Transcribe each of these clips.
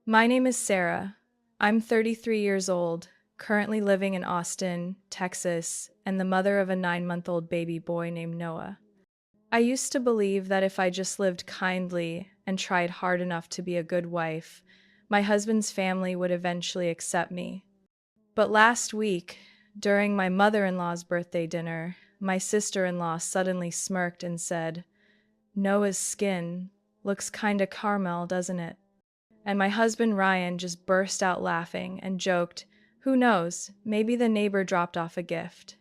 My name is Sarah. I'm 33 years old, currently living in Austin, Texas, and the mother of a 9-month-old baby boy named Noah. I used to believe that if I just lived kindly and tried hard enough to be a good wife, my husband's family would eventually accept me. But last week, during my mother-in-law's birthday dinner, my sister-in-law suddenly smirked and said, "Noah's skin looks kinda caramel, doesn't it?" And my husband Ryan just burst out laughing and joked, "Who knows, maybe the neighbor dropped off a gift."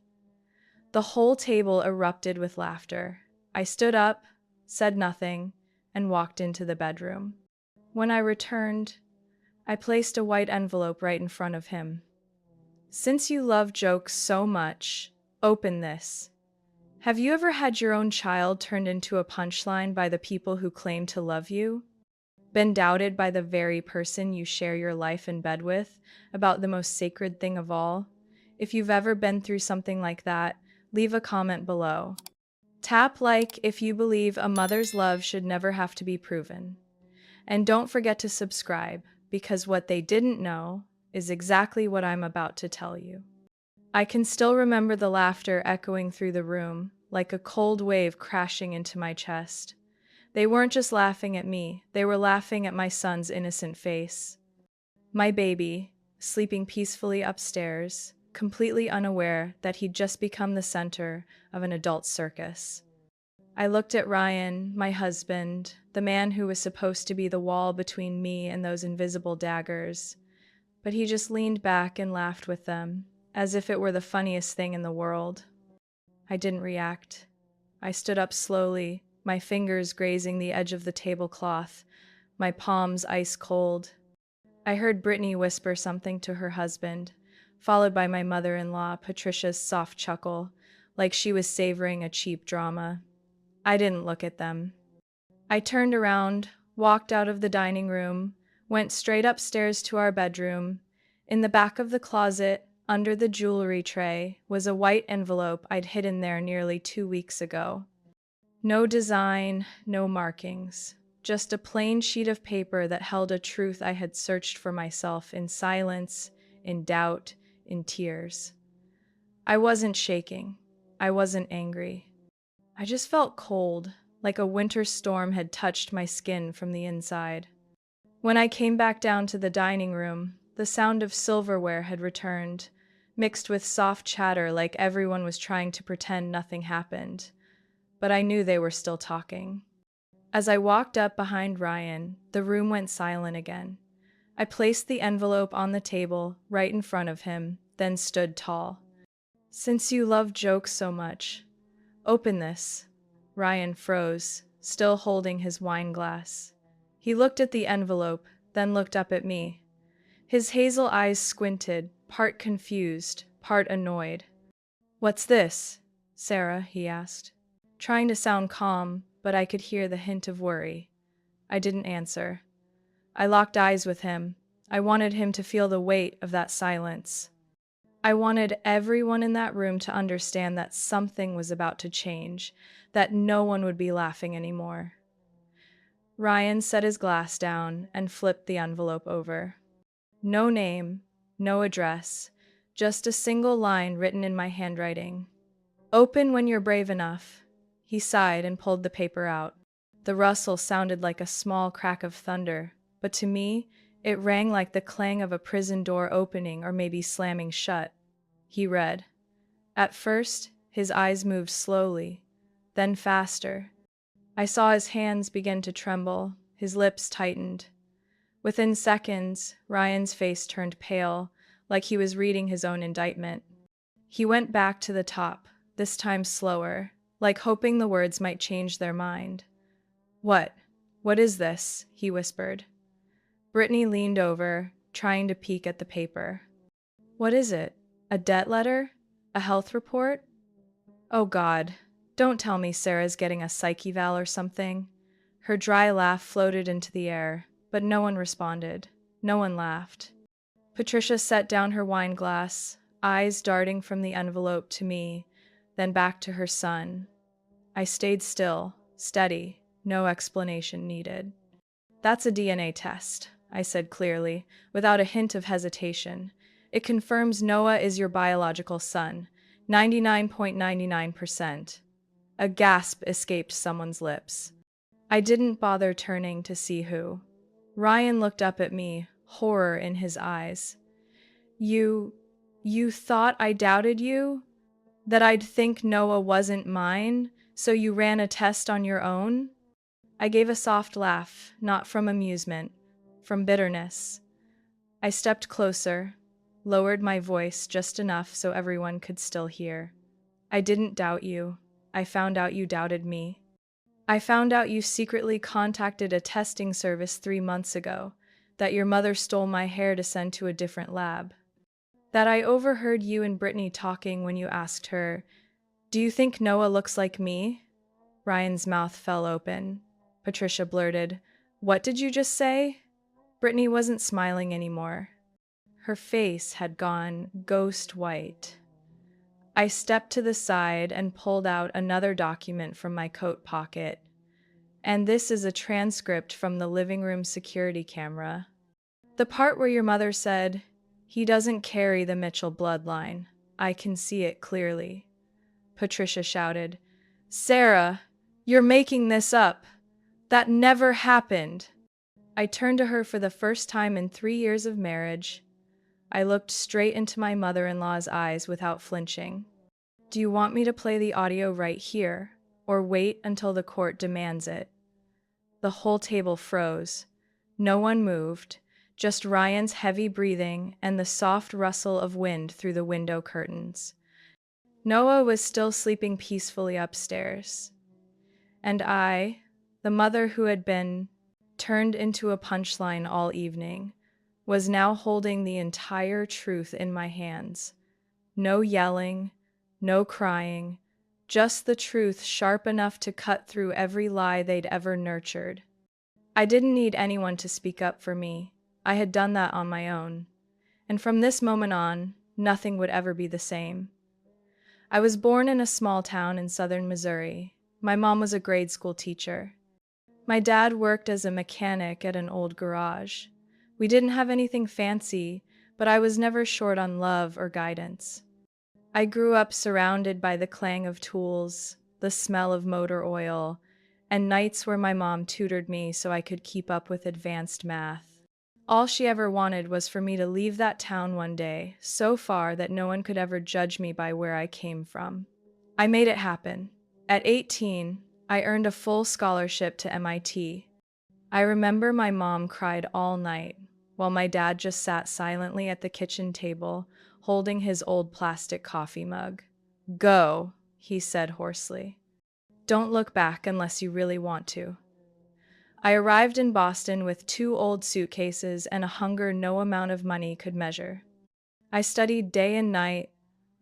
The whole table erupted with laughter. I stood up, said nothing, and walked into the bedroom. When I returned, I placed a white envelope right in front of him. "Since you love jokes so much, open this. Have you ever had your own child turned into a punchline by the people who claim to love you? Been doubted by the very person you share your life in bed with about the most sacred thing of all? If you've ever been through something like that, leave a comment below. Tap like if you believe a mother's love should never have to be proven. And don't forget to subscribe, because what they didn't know is exactly what I'm about to tell you." I can still remember the laughter echoing through the room, like a cold wave crashing into my chest. They weren't just laughing at me, they were laughing at my son's innocent face. My baby, sleeping peacefully upstairs, completely unaware that he'd just become the center of an adult circus. I looked at Ryan, my husband, the man who was supposed to be the wall between me and those invisible daggers, but he just leaned back and laughed with them, as if it were the funniest thing in the world. I didn't react. I stood up slowly, my fingers grazing the edge of the tablecloth, my palms ice cold. I heard Brittany whisper something to her husband, followed by my mother-in-law, Patricia's soft chuckle, like she was savoring a cheap drama. I didn't look at them. I turned around, walked out of the dining room, went straight upstairs to our bedroom. In the back of the closet, under the jewelry tray, was a white envelope I'd hidden there nearly 2 weeks ago. No design, no markings, just a plain sheet of paper that held a truth I had searched for myself in silence, in doubt, in tears. I wasn't shaking. I wasn't angry. I just felt cold, like a winter storm had touched my skin from the inside. When I came back down to the dining room, the sound of silverware had returned, mixed with soft chatter like everyone was trying to pretend nothing happened. But I knew they were still talking. As I walked up behind Ryan, the room went silent again. I placed the envelope on the table, right in front of him, then stood tall. "Since you love jokes so much, open this." Ryan froze, still holding his wine glass. He looked at the envelope, then looked up at me. His hazel eyes squinted, part confused, part annoyed. "What's this, Sarah?" he asked, trying to sound calm, but I could hear the hint of worry. I didn't answer. I locked eyes with him. I wanted him to feel the weight of that silence. I wanted everyone in that room to understand that something was about to change, that no one would be laughing anymore. Ryan set his glass down and flipped the envelope over. No name, no address, just a single line written in my handwriting. "Open when you're brave enough." He sighed and pulled the paper out. The rustle sounded like a small crack of thunder, but to me, it rang like the clang of a prison door opening or maybe slamming shut. He read. At first, his eyes moved slowly, then faster. I saw his hands begin to tremble, his lips tightened. Within seconds, Ryan's face turned pale, like he was reading his own indictment. He went back to the top, this time slower, like hoping the words might change their mind. "What? What is this?" he whispered. Brittany leaned over, trying to peek at the paper. "What is it? A debt letter? A health report? Oh God, don't tell me Sarah's getting a psych eval or something." Her dry laugh floated into the air, but no one responded. No one laughed. Patricia set down her wine glass, eyes darting from the envelope to me, then back to her son. I stayed still, steady, no explanation needed. "That's a DNA test," I said clearly, without a hint of hesitation. It confirms Noah is your biological son. 99.99%. A gasp escaped someone's lips. I didn't bother turning to see who. Ryan looked up at me, horror in his eyes. You thought I doubted you? That I'd think Noah wasn't mine, so you ran a test on your own? I gave a soft laugh, not from amusement, from bitterness. I stepped closer, lowered my voice just enough so everyone could still hear. I didn't doubt you. I found out you doubted me. I found out you secretly contacted a testing service 3 months ago, that your mother stole my hair to send to a different lab, that I overheard you and Brittany talking when you asked her, "Do you think Noah looks like me?" Ryan's mouth fell open. Patricia blurted, "What did you just say?" Brittany wasn't smiling anymore. Her face had gone ghost white. I stepped to the side and pulled out another document from my coat pocket. And this is a transcript from the living room security camera. The part where your mother said, "He doesn't carry the Mitchell bloodline. I can see it clearly." Patricia shouted, "Sarah, you're making this up. That never happened." I turned to her for the first time in 3 years of marriage. I looked straight into my mother-in-law's eyes without flinching. "Do you want me to play the audio right here, or wait until the court demands it?" The whole table froze. No one moved, just Ryan's heavy breathing and the soft rustle of wind through the window curtains. Noah was still sleeping peacefully upstairs. And I, the mother who had been turned into a punchline all evening, was now holding the entire truth in my hands. No yelling, no crying, just the truth sharp enough to cut through every lie they'd ever nurtured. I didn't need anyone to speak up for me. I had done that on my own. And from this moment on, nothing would ever be the same. I was born in a small town in southern Missouri. My mom was a grade school teacher. My dad worked as a mechanic at an old garage. We didn't have anything fancy, but I was never short on love or guidance. I grew up surrounded by the clang of tools, the smell of motor oil, and nights where my mom tutored me so I could keep up with advanced math. All she ever wanted was for me to leave that town one day, so far that no one could ever judge me by where I came from. I made it happen. At 18, I earned a full scholarship to MIT. I remember my mom cried all night, while my dad just sat silently at the kitchen table, holding his old plastic coffee mug. "Go," he said hoarsely. "Don't look back unless you really want to." I arrived in Boston with 2 old suitcases and a hunger no amount of money could measure. I studied day and night,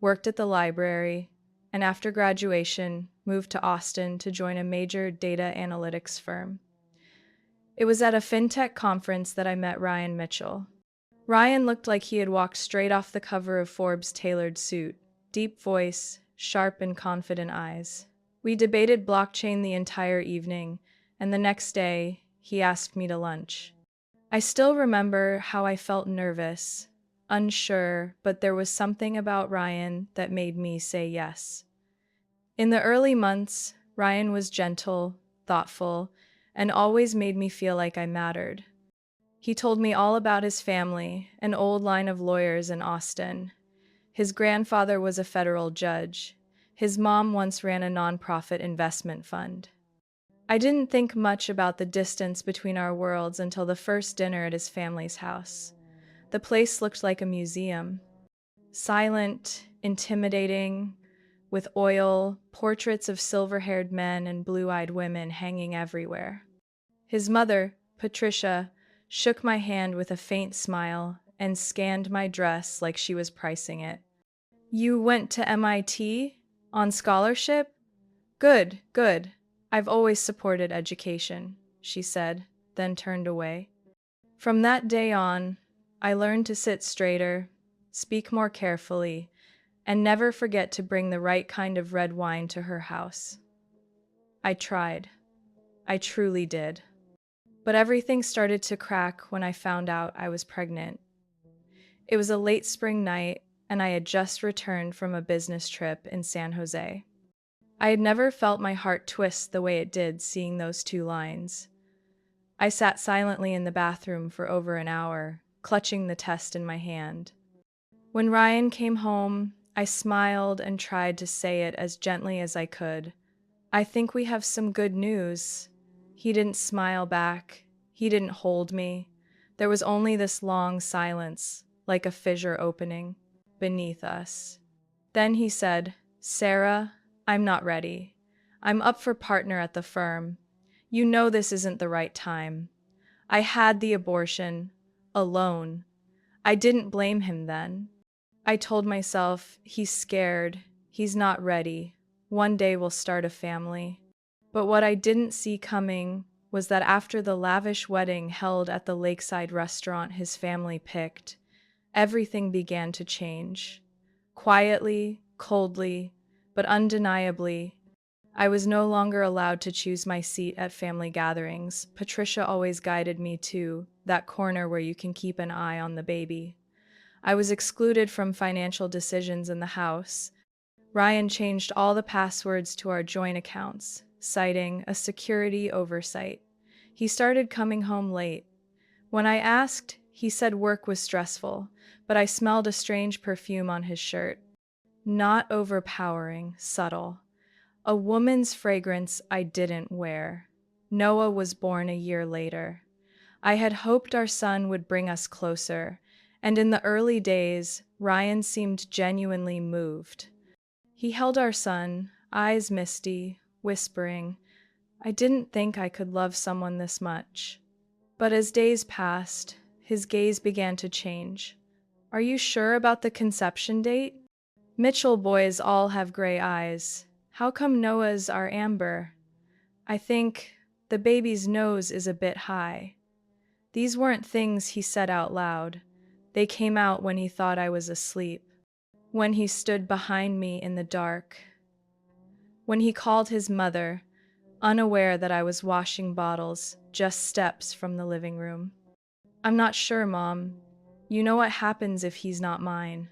worked at the library, and after graduation, moved to Austin to join a major data analytics firm. It was at a fintech conference that I met Ryan Mitchell. Ryan looked like he had walked straight off the cover of Forbes' tailored suit, deep voice, sharp and confident eyes. We debated blockchain the entire evening, and the next day, he asked me to lunch. I still remember how I felt nervous, unsure, but there was something about Ryan that made me say yes. In the early months, Ryan was gentle, thoughtful, and always made me feel like I mattered. He told me all about his family, an old line of lawyers in Austin. His grandfather was a federal judge. His mom once ran a nonprofit investment fund. I didn't think much about the distance between our worlds until the first dinner at his family's house. The place looked like a museum. Silent, intimidating, with oil, portraits of silver-haired men and blue-eyed women hanging everywhere. His mother, Patricia, shook my hand with a faint smile and scanned my dress like she was pricing it. "You went to MIT? On scholarship? Good, good. I've always supported education," she said, then turned away. From that day on, I learned to sit straighter, speak more carefully, and never forget to bring the right kind of red wine to her house. I tried. I truly did. But everything started to crack when I found out I was pregnant. It was a late spring night, and I had just returned from a business trip in San Jose. I had never felt my heart twist the way it did seeing those two lines. I sat silently in the bathroom for over an hour, clutching the test in my hand. When Ryan came home, I smiled and tried to say it as gently as I could. "I think we have some good news." He didn't smile back. He didn't hold me. There was only this long silence, like a fissure opening beneath us. Then he said, "Sarah, I'm not ready. I'm up for partner at the firm. You know this isn't the right time. I had the abortion, alone." I didn't blame him then. I told myself, he's scared, he's not ready. One day we'll start a family. But what I didn't see coming was that after the lavish wedding held at the lakeside restaurant his family picked, everything began to change. Quietly, coldly, but undeniably, I was no longer allowed to choose my seat at family gatherings. Patricia always guided me to that corner where you can keep an eye on the baby. I was excluded from financial decisions in the house. Ryan changed all the passwords to our joint accounts, citing a security oversight. He started coming home late. When I asked, he said work was stressful, but I smelled a strange perfume on his shirt. Not overpowering, subtle. A woman's fragrance I didn't wear. Noah was born a year later. I had hoped our son would bring us closer, and in the early days, Ryan seemed genuinely moved. He held our son, eyes misty, whispering, "I didn't think I could love someone this much." But as days passed, his gaze began to change. "Are you sure about the conception date? Mitchell boys all have gray eyes. How come Noah's are amber? I think the baby's nose is a bit high." These weren't things he said out loud. They came out when he thought I was asleep, when he stood behind me in the dark, when he called his mother, unaware that I was washing bottles just steps from the living room. "I'm not sure, Mom. You know what happens if he's not mine."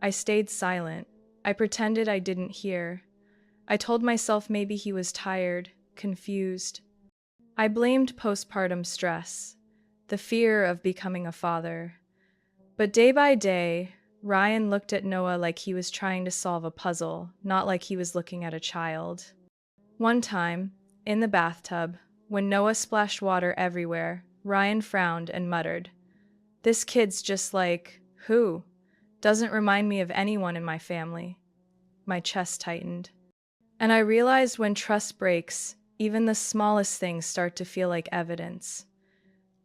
I stayed silent. I pretended I didn't hear. I told myself maybe he was tired, confused. I blamed postpartum stress, the fear of becoming a father. But day by day, Ryan looked at Noah like he was trying to solve a puzzle, not like he was looking at a child. One time, in the bathtub, when Noah splashed water everywhere, Ryan frowned and muttered, "This kid's just like, who? Doesn't remind me of anyone in my family." My chest tightened. And I realized when trust breaks, even the smallest things start to feel like evidence.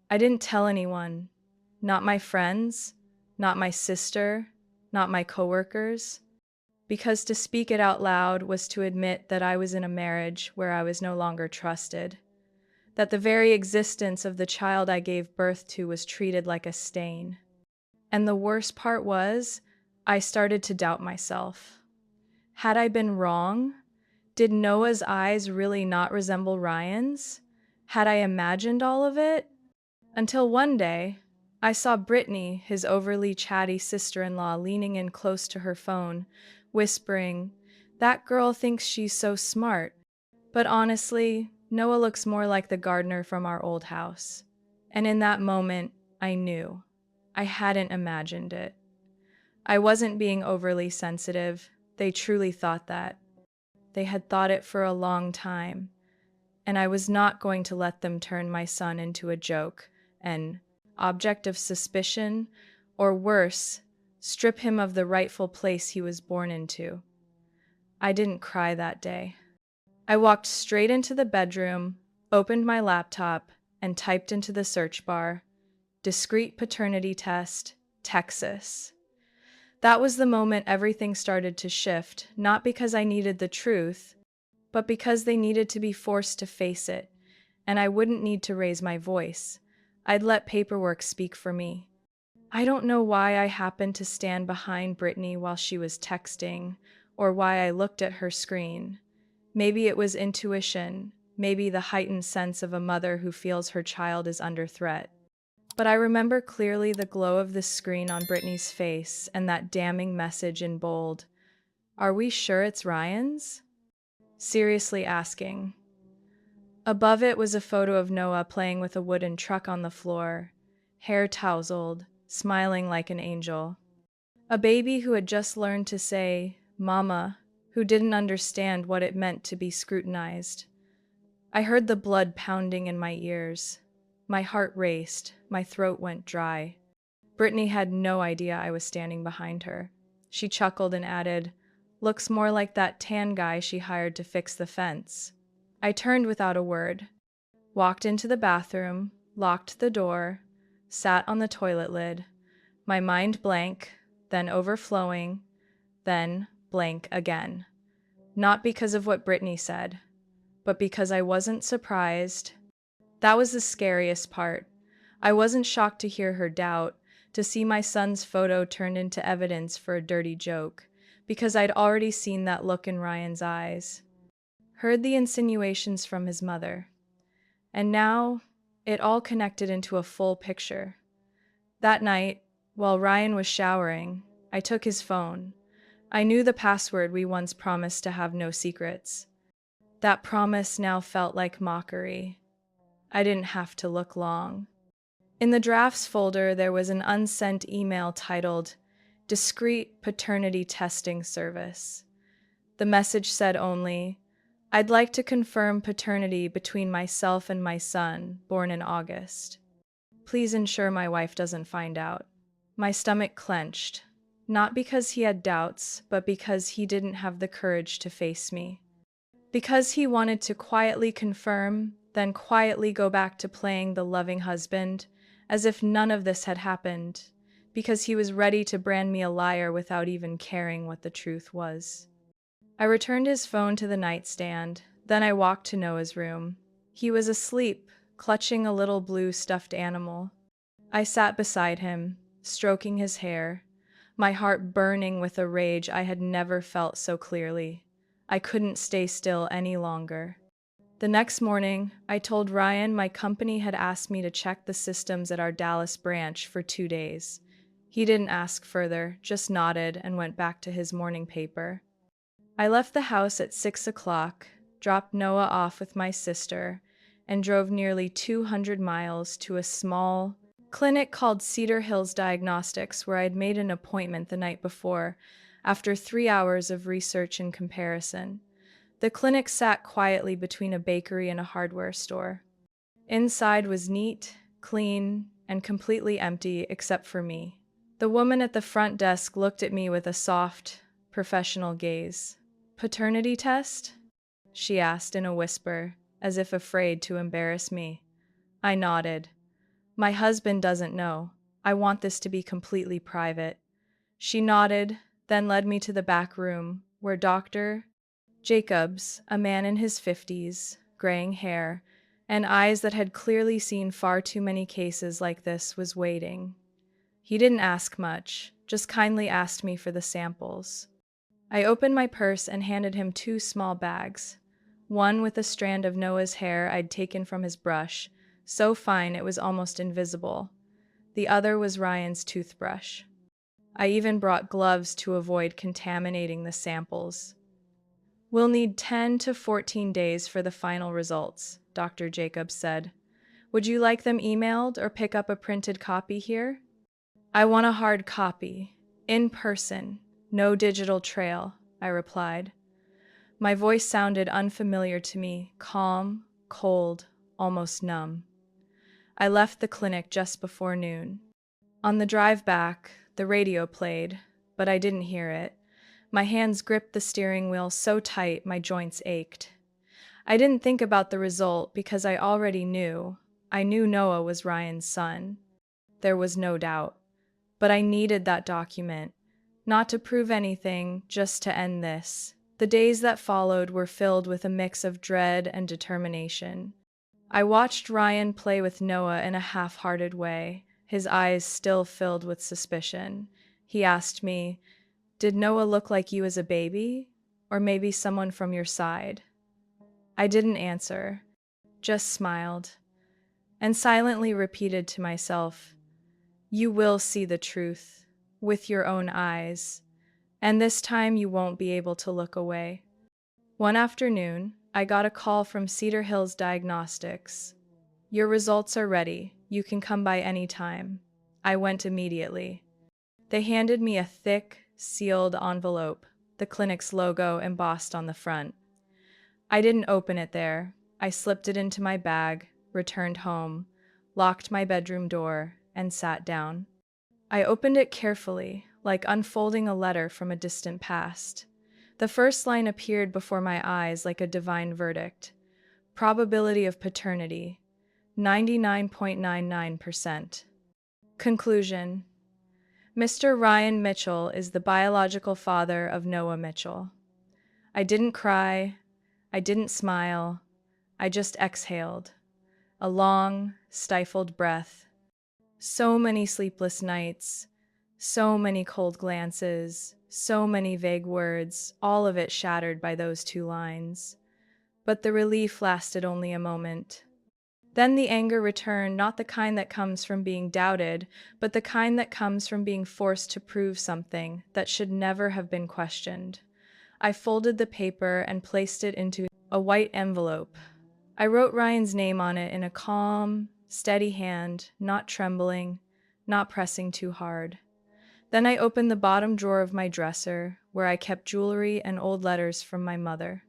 I didn't tell anyone, not my friends, not my sister, not my coworkers, because to speak it out loud was to admit that I was in a marriage where I was no longer trusted, that the very existence of the child I gave birth to was treated like a stain. And the worst part was, I started to doubt myself. Had I been wrong? Did Noah's eyes really not resemble Ryan's? Had I imagined all of it? Until one day, I saw Brittany, his overly chatty sister-in-law, leaning in close to her phone, whispering, "That girl thinks she's so smart. But honestly, Noah looks more like the gardener from our old house." And in that moment, I knew. I hadn't imagined it. I wasn't being overly sensitive. They truly thought that. They had thought it for a long time. And I was not going to let them turn my son into a joke, an object of suspicion, or worse, strip him of the rightful place he was born into. I didn't cry that day. I walked straight into the bedroom, opened my laptop, and typed into the search bar, "Discrete paternity test, Texas." That was the moment everything started to shift, not because I needed the truth, but because they needed to be forced to face it, and I wouldn't need to raise my voice. I'd let paperwork speak for me. I don't know why I happened to stand behind Brittany while she was texting, or why I looked at her screen. Maybe it was intuition, maybe the heightened sense of a mother who feels her child is under threat. But I remember clearly the glow of the screen on Brittany's face and that damning message in bold. Are we sure it's Ryan's? Seriously asking. Above it was a photo of Noah playing with a wooden truck on the floor, hair tousled, smiling like an angel. A baby who had just learned to say, Mama, who didn't understand what it meant to be scrutinized. I heard the blood pounding in my ears. My heart raced, my throat went dry. Brittany had no idea I was standing behind her. She chuckled and added, Looks more like that tan guy she hired to fix the fence. I turned without a word, walked into the bathroom, locked the door, sat on the toilet lid, my mind blank, then overflowing, then blank again. Not because of what Brittany said, but because I wasn't surprised. That was the scariest part. I wasn't shocked to hear her doubt, to see my son's photo turned into evidence for a dirty joke, because I'd already seen that look in Ryan's eyes, heard the insinuations from his mother. And now, it all connected into a full picture. That night, while Ryan was showering, I took his phone. I knew the password we once promised to have no secrets. That promise now felt like mockery. I didn't have to look long. In the drafts folder, there was an unsent email titled, Discreet Paternity Testing Service. The message said only, I'd like to confirm paternity between myself and my son, born in August. Please ensure my wife doesn't find out. My stomach clenched, not because he had doubts, but because he didn't have the courage to face me. Because he wanted to quietly confirm, then quietly go back to playing the loving husband, as if none of this had happened, because he was ready to brand me a liar without even caring what the truth was. I returned his phone to the nightstand, then I walked to Noah's room. He was asleep, clutching a little blue stuffed animal. I sat beside him, stroking his hair, my heart burning with a rage I had never felt so clearly. I couldn't stay still any longer. The next morning, I told Ryan my company had asked me to check the systems at our Dallas branch for 2 days. He didn't ask further, just nodded and went back to his morning paper. I left the house at 6 o'clock, dropped Noah off with my sister, and drove nearly 200 miles to a small clinic called Cedar Hills Diagnostics, where I'd made an appointment the night before, after 3 hours of research and comparison. The clinic sat quietly between a bakery and a hardware store. Inside was neat, clean, and completely empty except for me. The woman at the front desk looked at me with a soft, professional gaze. Paternity test? She asked in a whisper, as if afraid to embarrass me. I nodded. My husband doesn't know. I want this to be completely private. She nodded, then led me to the back room, where Dr. Jacobs, a man in his 50s, graying hair, and eyes that had clearly seen far too many cases like this, was waiting. He didn't ask much, just kindly asked me for the samples. I opened my purse and handed him 2 small bags, one with a strand of Noah's hair I'd taken from his brush, so fine it was almost invisible. The other was Ryan's toothbrush. I even brought gloves to avoid contaminating the samples. We'll need 10 to 14 days for the final results, Dr. Jacobs said. Would you like them emailed or pick up a printed copy here? I want a hard copy, in person, no digital trail, I replied. My voice sounded unfamiliar to me, calm, cold, almost numb. I left the clinic just before noon. On the drive back, the radio played, but I didn't hear it. My hands gripped the steering wheel so tight my joints ached. I didn't think about the result because I already knew. I knew Noah was Ryan's son. There was no doubt. But I needed that document, not to prove anything, just to end this. The days that followed were filled with a mix of dread and determination. I watched Ryan play with Noah in a half-hearted way, his eyes still filled with suspicion. He asked me, Did Noah look like you as a baby? Or maybe someone from your side? I didn't answer. just smiled, and silently repeated to myself, "You will see the truth with your own eyes, and this time you won't be able to look away." One afternoon, I got a call from Cedar Hills Diagnostics. "Your results are ready. You can come by any time." I went immediately. They handed me a thick, sealed envelope, the clinic's logo embossed on the front. I didn't open it there. I slipped it into my bag, returned home, locked my bedroom door, and sat down. I opened it carefully, like unfolding a letter from a distant past. The first line appeared before my eyes like a divine verdict. Probability of paternity, 99.99%. Conclusion: Mr. Ryan Mitchell is the biological father of Noah Mitchell. I didn't cry. I didn't smile. I just exhaled. A long, stifled breath. So many sleepless nights. So many cold glances. So many vague words, all of it shattered by those 2 lines. But the relief lasted only a moment. Then the anger returned, not the kind that comes from being doubted, but the kind that comes from being forced to prove something that should never have been questioned. I folded the paper and placed it into a white envelope. I wrote Ryan's name on it in a calm, steady hand, not trembling, not pressing too hard. Then I opened the bottom drawer of my dresser, where I kept jewelry and old letters from my mother.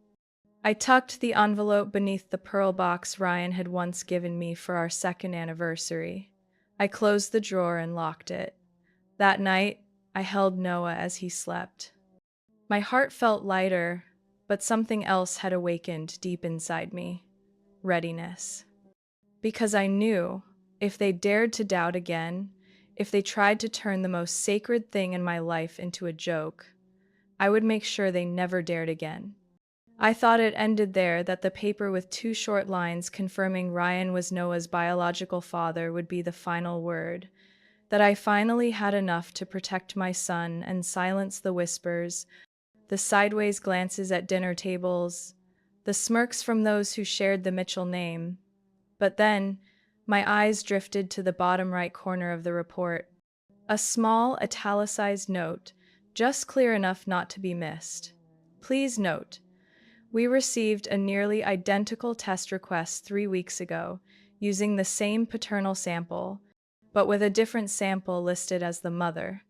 I tucked the envelope beneath the pearl box Ryan had once given me for our 2nd anniversary. I closed the drawer and locked it. That night, I held Noah as he slept. My heart felt lighter, but something else had awakened deep inside me: readiness. Because I knew, if they dared to doubt again, if they tried to turn the most sacred thing in my life into a joke, I would make sure they never dared again. I thought it ended there, that the paper with 2 short lines confirming Ryan was Noah's biological father would be the final word, that I finally had enough to protect my son and silence the whispers, the sideways glances at dinner tables, the smirks from those who shared the Mitchell name. But then, my eyes drifted to the bottom right corner of the report. A small, italicized note, just clear enough not to be missed. "Please note, we received a nearly identical test request 3 weeks ago, using the same paternal sample, but with a different sample listed as the mother.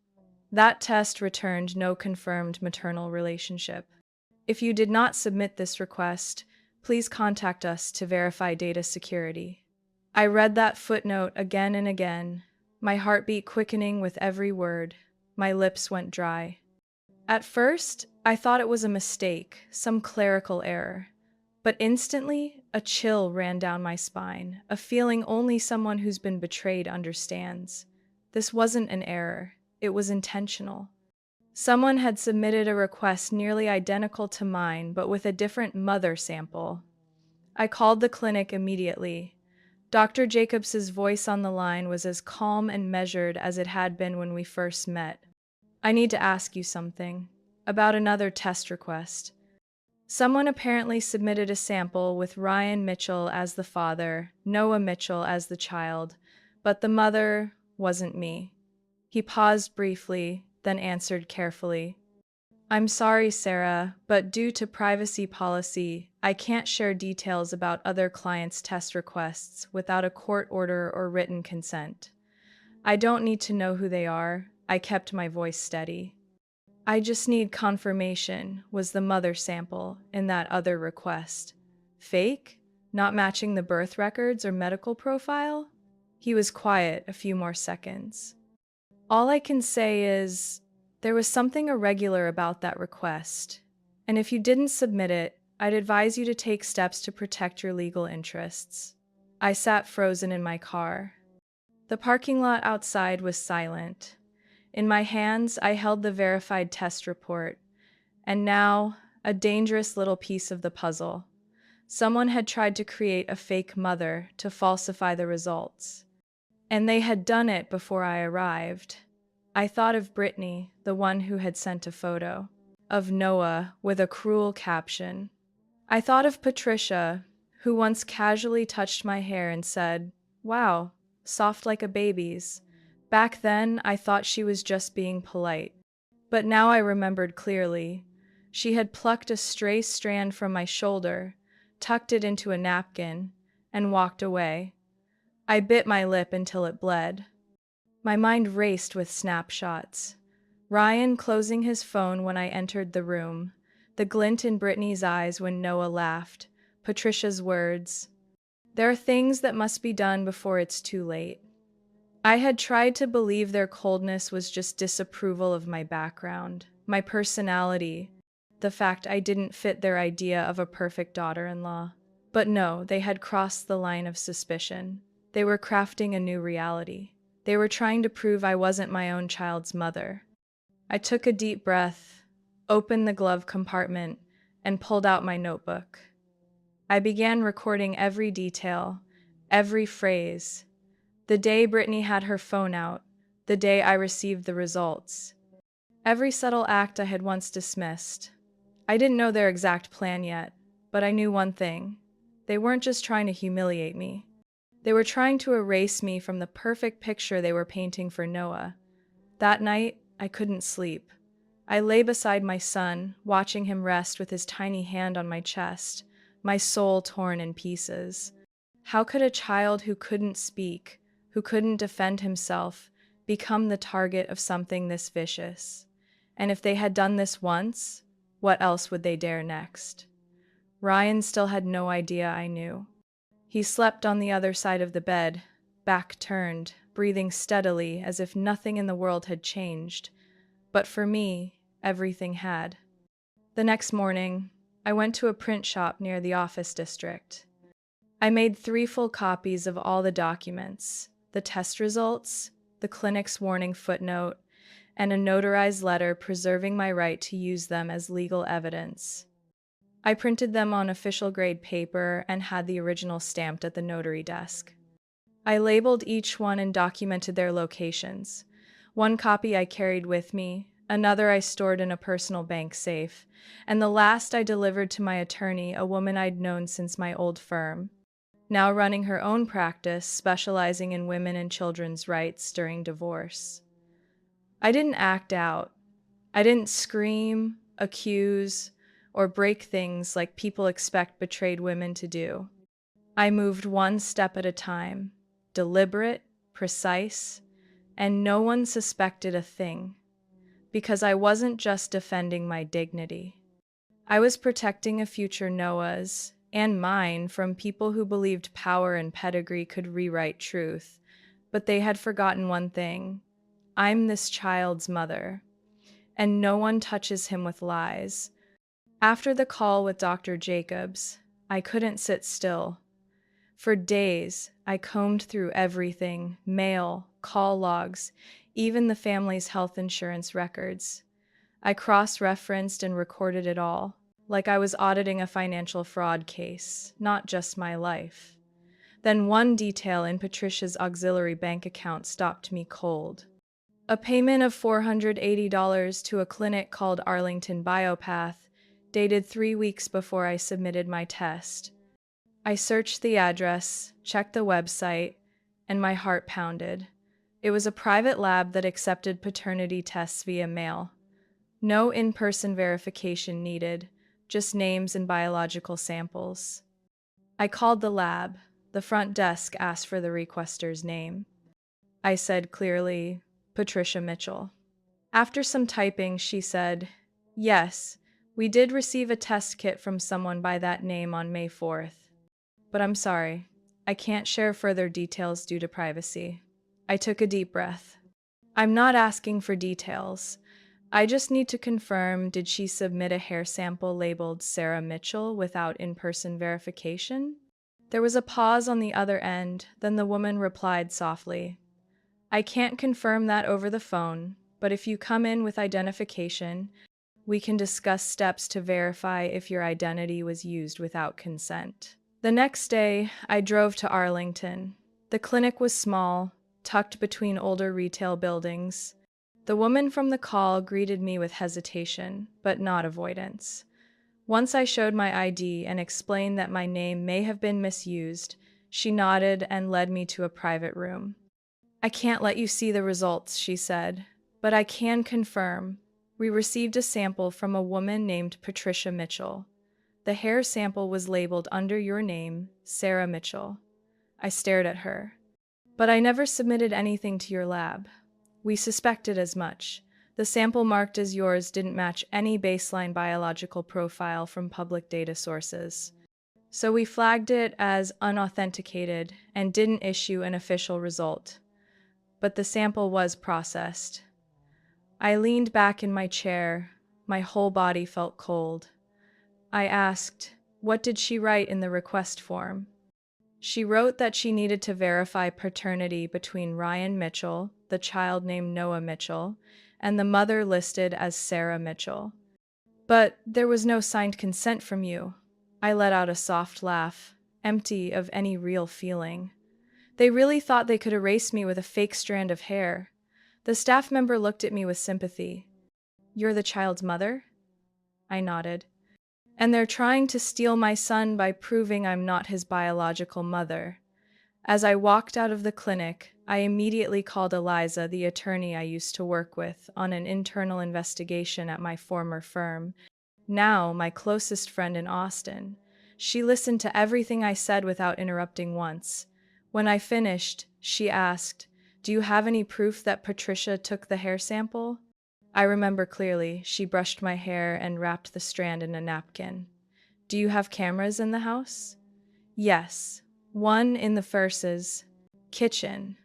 That test returned no confirmed maternal relationship. If you did not submit this request, please contact us to verify data security." I read that footnote again and again, my heartbeat quickening with every word. My lips went dry. At first, I thought it was a mistake, some clerical error. But instantly, a chill ran down my spine, a feeling only someone who's been betrayed understands. This wasn't an error. It was intentional. Someone had submitted a request nearly identical to mine, but with a different mother sample. I called the clinic immediately. Dr. Jacobs's voice on the line was as calm and measured as it had been when we first met. "I need to ask you something about another test request. Someone apparently submitted a sample with Ryan Mitchell as the father, Noah Mitchell as the child, but the mother wasn't me." He paused briefly, then answered carefully, "I'm sorry, Sarah, but due to privacy policy, I can't share details about other clients' test requests without a court order or written consent. I don't need to know who they are." I kept my voice steady. "I just need confirmation was the mother sample in that other request fake? Not matching the birth records or medical profile?" He was quiet a few more seconds. "All I can say is, there was something irregular about that request, and if you didn't submit it, I'd advise you to take steps to protect your legal interests." I sat frozen in my car. The parking lot outside was silent. In my hands, I held the verified test report, and now, a dangerous little piece of the puzzle. Someone had tried to create a fake mother to falsify the results. And they had done it before I arrived. I thought of Brittany, the one who had sent a photo of Noah with a cruel caption. I thought of Patricia, who once casually touched my hair and said, "Wow, soft like a baby's." Back then, I thought she was just being polite. But now I remembered clearly. She had plucked a stray strand from my shoulder, tucked it into a napkin, and walked away. I bit my lip until it bled. My mind raced with snapshots. Ryan closing his phone when I entered the room, the glint in Brittany's eyes when Noah laughed, Patricia's words. There are things that must be done before it's too late. I had tried to believe their coldness was just disapproval of my background, my personality, the fact I didn't fit their idea of a perfect daughter-in-law. But no, they had crossed the line of suspicion. They were crafting a new reality. They were trying to prove I wasn't my own child's mother. I took a deep breath, opened the glove compartment, and pulled out my notebook. I began recording every detail, every phrase. The day Brittany had her phone out, the day I received the results. Every subtle act I had once dismissed. I didn't know their exact plan yet, but I knew one thing. They weren't just trying to humiliate me. They were trying to erase me from the perfect picture they were painting for Noah. That night, I couldn't sleep. I lay beside my son, watching him rest with his tiny hand on my chest, my soul torn in pieces. How could a child who couldn't speak, who couldn't defend himself, become the target of something this vicious? And if they had done this once, what else would they dare next? Ryan still had no idea I knew. He slept on the other side of the bed, back turned, breathing steadily as if nothing in the world had changed. But for me, everything had. The next morning, I went to a print shop near the office district. I made 3 full copies of all the documents, the test results, the clinic's warning footnote, and a notarized letter preserving my right to use them as legal evidence. I printed them on official grade paper and had the original stamped at the notary desk. I labeled each one and documented their locations. One copy I carried with me, another I stored in a personal bank safe, and the last I delivered to my attorney, a woman I'd known since my old firm, now running her own practice specializing in women and children's rights during divorce. I didn't act out. I didn't scream, accuse, or break things like people expect betrayed women to do. I moved one step at a time, deliberate, precise, and no one suspected a thing, because I wasn't just defending my dignity. I was protecting a future Noah's and mine from people who believed power and pedigree could rewrite truth, but they had forgotten one thing. I'm this child's mother, and no one touches him with lies. After the call with Dr. Jacobs, I couldn't sit still. For days, I combed through everything, mail, call logs, even the family's health insurance records. I cross-referenced and recorded it all, like I was auditing a financial fraud case, not just my life. Then one detail in Patricia's auxiliary bank account stopped me cold. A payment of $480 to a clinic called Arlington Biopath, dated 3 weeks before I submitted my test. I searched the address, checked the website, and my heart pounded. It was a private lab that accepted paternity tests via mail. No in-person verification needed, just names and biological samples. I called the lab. The front desk asked for the requester's name. I said clearly, Patricia Mitchell. After some typing, she said, "Yes, we did receive a test kit from someone by that name on May 4th. But I'm sorry, I can't share further details due to privacy." I took a deep breath. I'm not asking for details. I just need to confirm, did she submit a hair sample labeled Sarah Mitchell without in-person verification? There was a pause on the other end, then the woman replied softly, "I can't confirm that over the phone, but if you come in with identification, we can discuss steps to verify if your identity was used without consent." The next day, I drove to Arlington. The clinic was small, tucked between older retail buildings. The woman from the call greeted me with hesitation, but not avoidance. Once I showed my ID and explained that my name may have been misused, she nodded and led me to a private room. I can't let you see the results, she said, but I can confirm. We received a sample from a woman named Patricia Mitchell. The hair sample was labeled under your name, Sarah Mitchell. I stared at her. But I never submitted anything to your lab. We suspected as much. The sample marked as yours didn't match any baseline biological profile from public data sources. So we flagged it as unauthenticated and didn't issue an official result. But the sample was processed. I leaned back in my chair. My whole body felt cold. I asked, what did she write in the request form? She wrote that she needed to verify paternity between Ryan Mitchell, the child named Noah Mitchell, and the mother listed as Sarah Mitchell. But there was no signed consent from you. I let out a soft laugh, empty of any real feeling. They really thought they could erase me with a fake strand of hair. The staff member looked at me with sympathy. You're the child's mother? I nodded. And they're trying to steal my son by proving I'm not his biological mother. As I walked out of the clinic, I immediately called Eliza, the attorney I used to work with, on an internal investigation at my former firm, now my closest friend in Austin. She listened to everything I said without interrupting once. When I finished, she asked, "Do you have any proof that Patricia took the hair sample?" I remember clearly. She brushed my hair and wrapped the strand in a napkin. "Do you have cameras in the house?" "Yes. One in the Furse's kitchen.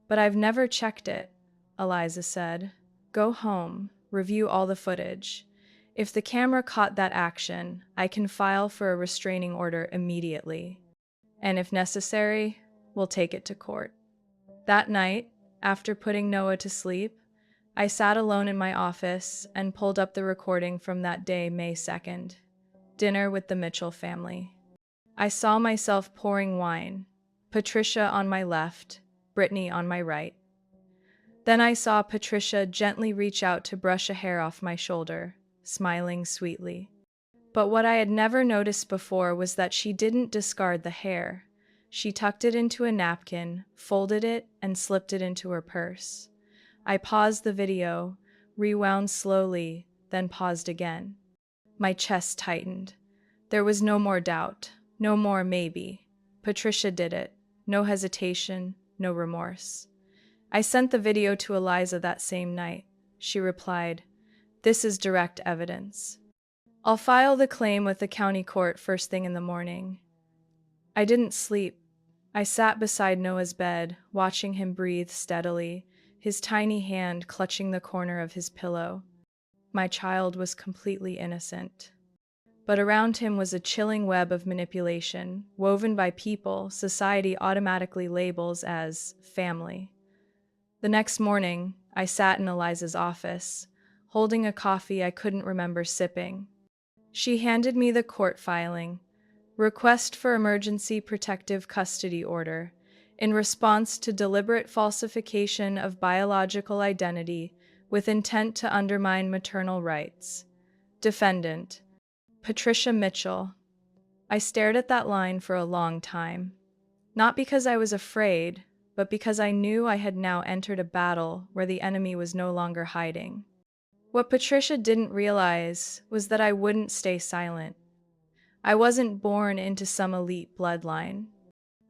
But I've never checked it," Eliza said. "Go home, review all the footage. If the camera caught that action, I can file for a restraining order immediately. And if necessary, we'll take it to court." That night, after putting Noah to sleep, I sat alone in my office and pulled up the recording from that day, May 2nd. Dinner with the Mitchell family. I saw myself pouring wine, Patricia on my left, Brittany on my right. Then I saw Patricia gently reach out to brush a hair off my shoulder, smiling sweetly. But what I had never noticed before was that she didn't discard the hair. She tucked it into a napkin, folded it, and slipped it into her purse. I paused the video, rewound slowly, then paused again. My chest tightened. There was no more doubt, no more maybe. Patricia did it. No hesitation, no remorse. I sent the video to Eliza that same night. She replied, "This is direct evidence. I'll file the claim with the county court first thing in the morning." I didn't sleep. I sat beside Noah's bed, watching him breathe steadily, his tiny hand clutching the corner of his pillow. My child was completely innocent. But around him was a chilling web of manipulation, woven by people society automatically labels as family. The next morning, I sat in Eliza's office, holding a coffee I couldn't remember sipping. She handed me the court filing, request for emergency protective custody order, in response to deliberate falsification of biological identity with intent to undermine maternal rights. Defendant, Patricia Mitchell. I stared at that line for a long time. Not because I was afraid, but because I knew I had now entered a battle where the enemy was no longer hiding. What Patricia didn't realize was that I wouldn't stay silent. I wasn't born into some elite bloodline.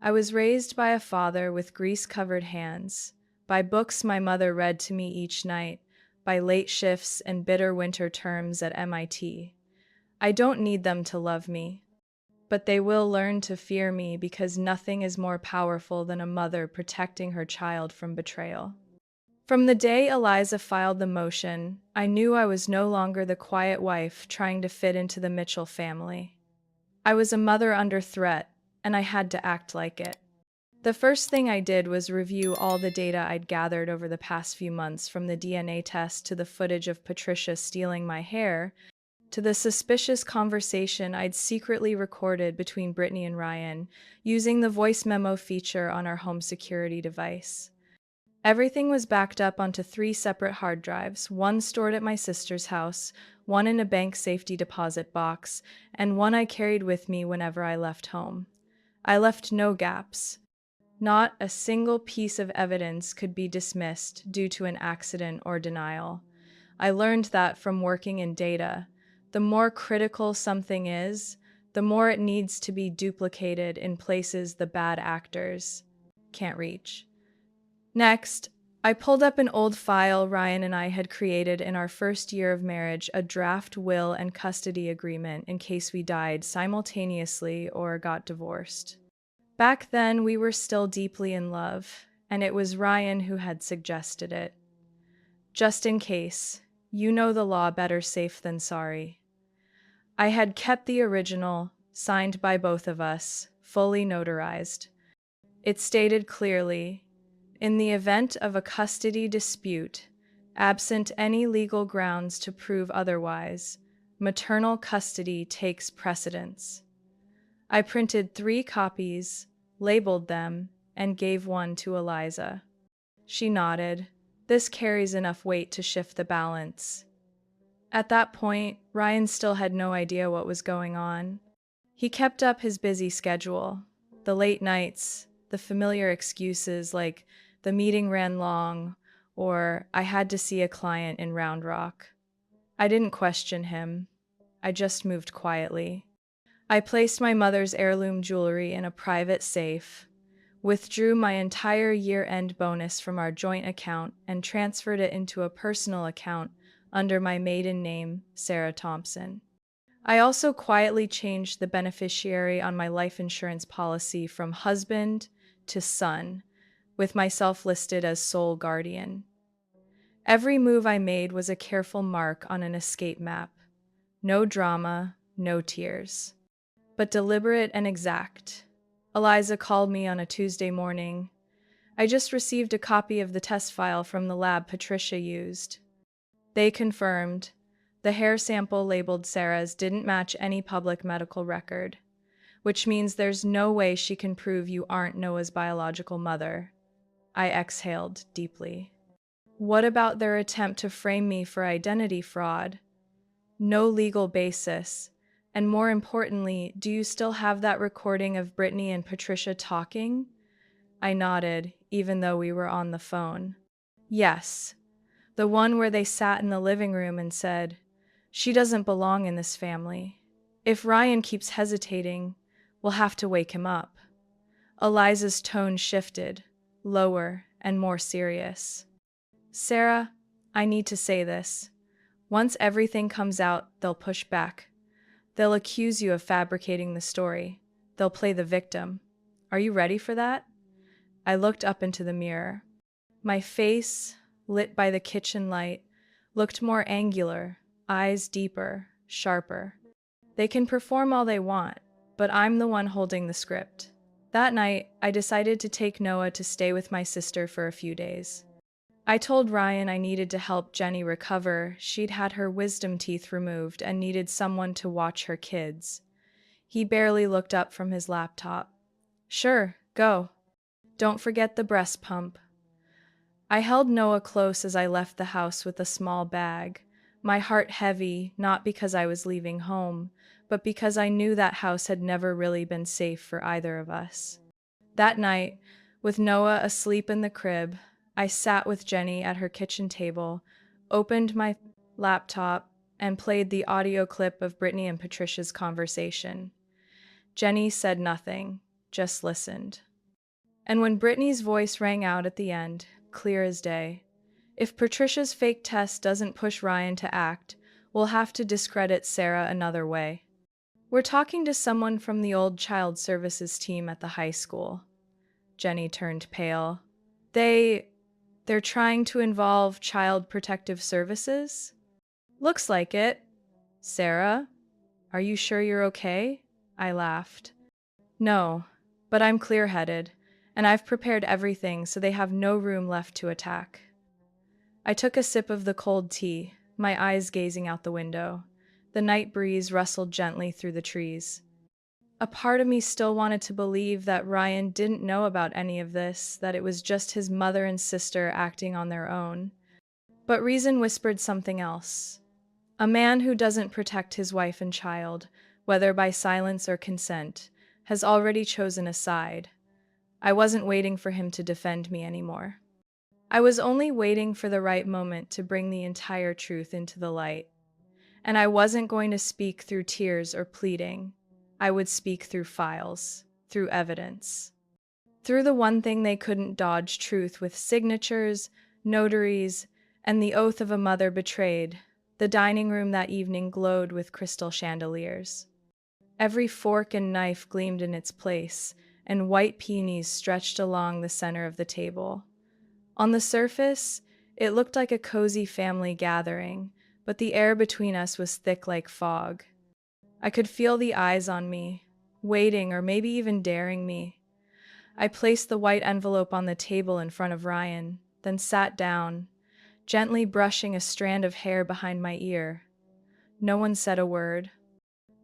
I was raised by a father with grease-covered hands, by books my mother read to me each night, by late shifts and bitter winter terms at MIT. I don't need them to love me, but they will learn to fear me because nothing is more powerful than a mother protecting her child from betrayal. From the day Eliza filed the motion, I knew I was no longer the quiet wife trying to fit into the Mitchell family. I was a mother under threat, and I had to act like it. The first thing I did was review all the data I'd gathered over the past few months, from the DNA test to the footage of Patricia stealing my hair, to the suspicious conversation I'd secretly recorded between Brittany and Ryan, using the voice memo feature on our home security device. Everything was backed up onto 3 separate hard drives, one stored at my sister's house, one in a bank safety deposit box, and one I carried with me whenever I left home. I left no gaps. Not a single piece of evidence could be dismissed due to an accident or denial. I learned that from working in data. The more critical something is, the more it needs to be duplicated in places the bad actors can't reach. Next, I pulled up an old file Ryan and I had created in our first year of marriage, a draft will and custody agreement in case we died simultaneously or got divorced. Back then, we were still deeply in love, and it was Ryan who had suggested it. Just in case, you know the law, better safe than sorry. I had kept the original, signed by both of us, fully notarized. It stated clearly, in the event of a custody dispute, absent any legal grounds to prove otherwise, maternal custody takes precedence. I printed 3 copies, labeled them, and gave one to Eliza. She nodded. This carries enough weight to shift the balance. At that point, Ryan still had no idea what was going on. He kept up his busy schedule. The late nights, the familiar excuses like the meeting ran long or I had to see a client in Round Rock. I didn't question him. I just moved quietly. I placed my mother's heirloom jewelry in a private safe, withdrew my entire year-end bonus from our joint account, and transferred it into a personal account under my maiden name, Sarah Thompson. I also quietly changed the beneficiary on my life insurance policy from husband to son, with myself listed as sole guardian. Every move I made was a careful mark on an escape map. No drama, no tears, but deliberate and exact. Eliza called me on a Tuesday morning. I just received a copy of the test file from the lab Patricia used. They confirmed the hair sample labeled Sarah's didn't match any public medical record, which means there's no way she can prove you aren't Noah's biological mother. I exhaled deeply. What about their attempt to frame me for identity fraud? No legal basis. And more importantly, do you still have that recording of Brittany and Patricia talking? I nodded, even though we were on the phone. Yes, the one where they sat in the living room and said, "She doesn't belong in this family. If Ryan keeps hesitating, we'll have to wake him up." Eliza's tone shifted, lower and more serious. "Sarah, I need to say this. Once everything comes out, they'll push back. They'll accuse you of fabricating the story. They'll play the victim. Are you ready for that?" I looked up into the mirror. My face, lit by the kitchen light, looked more angular, eyes deeper, sharper. They can perform all they want, but I'm the one holding the script. That night, I decided to take Noah to stay with my sister for a few days. I told Ryan I needed to help Jenny recover. She'd had her wisdom teeth removed and needed someone to watch her kids. He barely looked up from his laptop. "Sure, go. Don't forget the breast pump." I held Noah close as I left the house with a small bag, my heart heavy, not because I was leaving home, but because I knew that house had never really been safe for either of us. That night, with Noah asleep in the crib, I sat with Jenny at her kitchen table, opened my laptop, and played the audio clip of Brittany and Patricia's conversation. Jenny said nothing, just listened. And when Brittany's voice rang out at the end, clear as day, "If Patricia's fake test doesn't push Ryan to act, we'll have to discredit Sarah another way. We're talking to someone from the old child services team at the high school." Jenny turned pale. They're trying to involve Child Protective Services?" "Looks like it." "Sarah, are you sure you're okay?" I laughed. "No, but I'm clear-headed, and I've prepared everything so they have no room left to attack." I took a sip of the cold tea, my eyes gazing out the window. The night breeze rustled gently through the trees. A part of me still wanted to believe that Ryan didn't know about any of this, that it was just his mother and sister acting on their own. But reason whispered something else. A man who doesn't protect his wife and child, whether by silence or consent, has already chosen a side. I wasn't waiting for him to defend me anymore. I was only waiting for the right moment to bring the entire truth into the light. And I wasn't going to speak through tears or pleading. I would speak through files, through evidence. Through the one thing they couldn't dodge: truth with signatures, notaries, and the oath of a mother betrayed. The dining room that evening glowed with crystal chandeliers. Every fork and knife gleamed in its place, and white peonies stretched along the center of the table. On the surface, it looked like a cozy family gathering, but the air between us was thick like fog. I could feel the eyes on me, waiting or maybe even daring me. I placed the white envelope on the table in front of Ryan, then sat down, gently brushing a strand of hair behind my ear. No one said a word.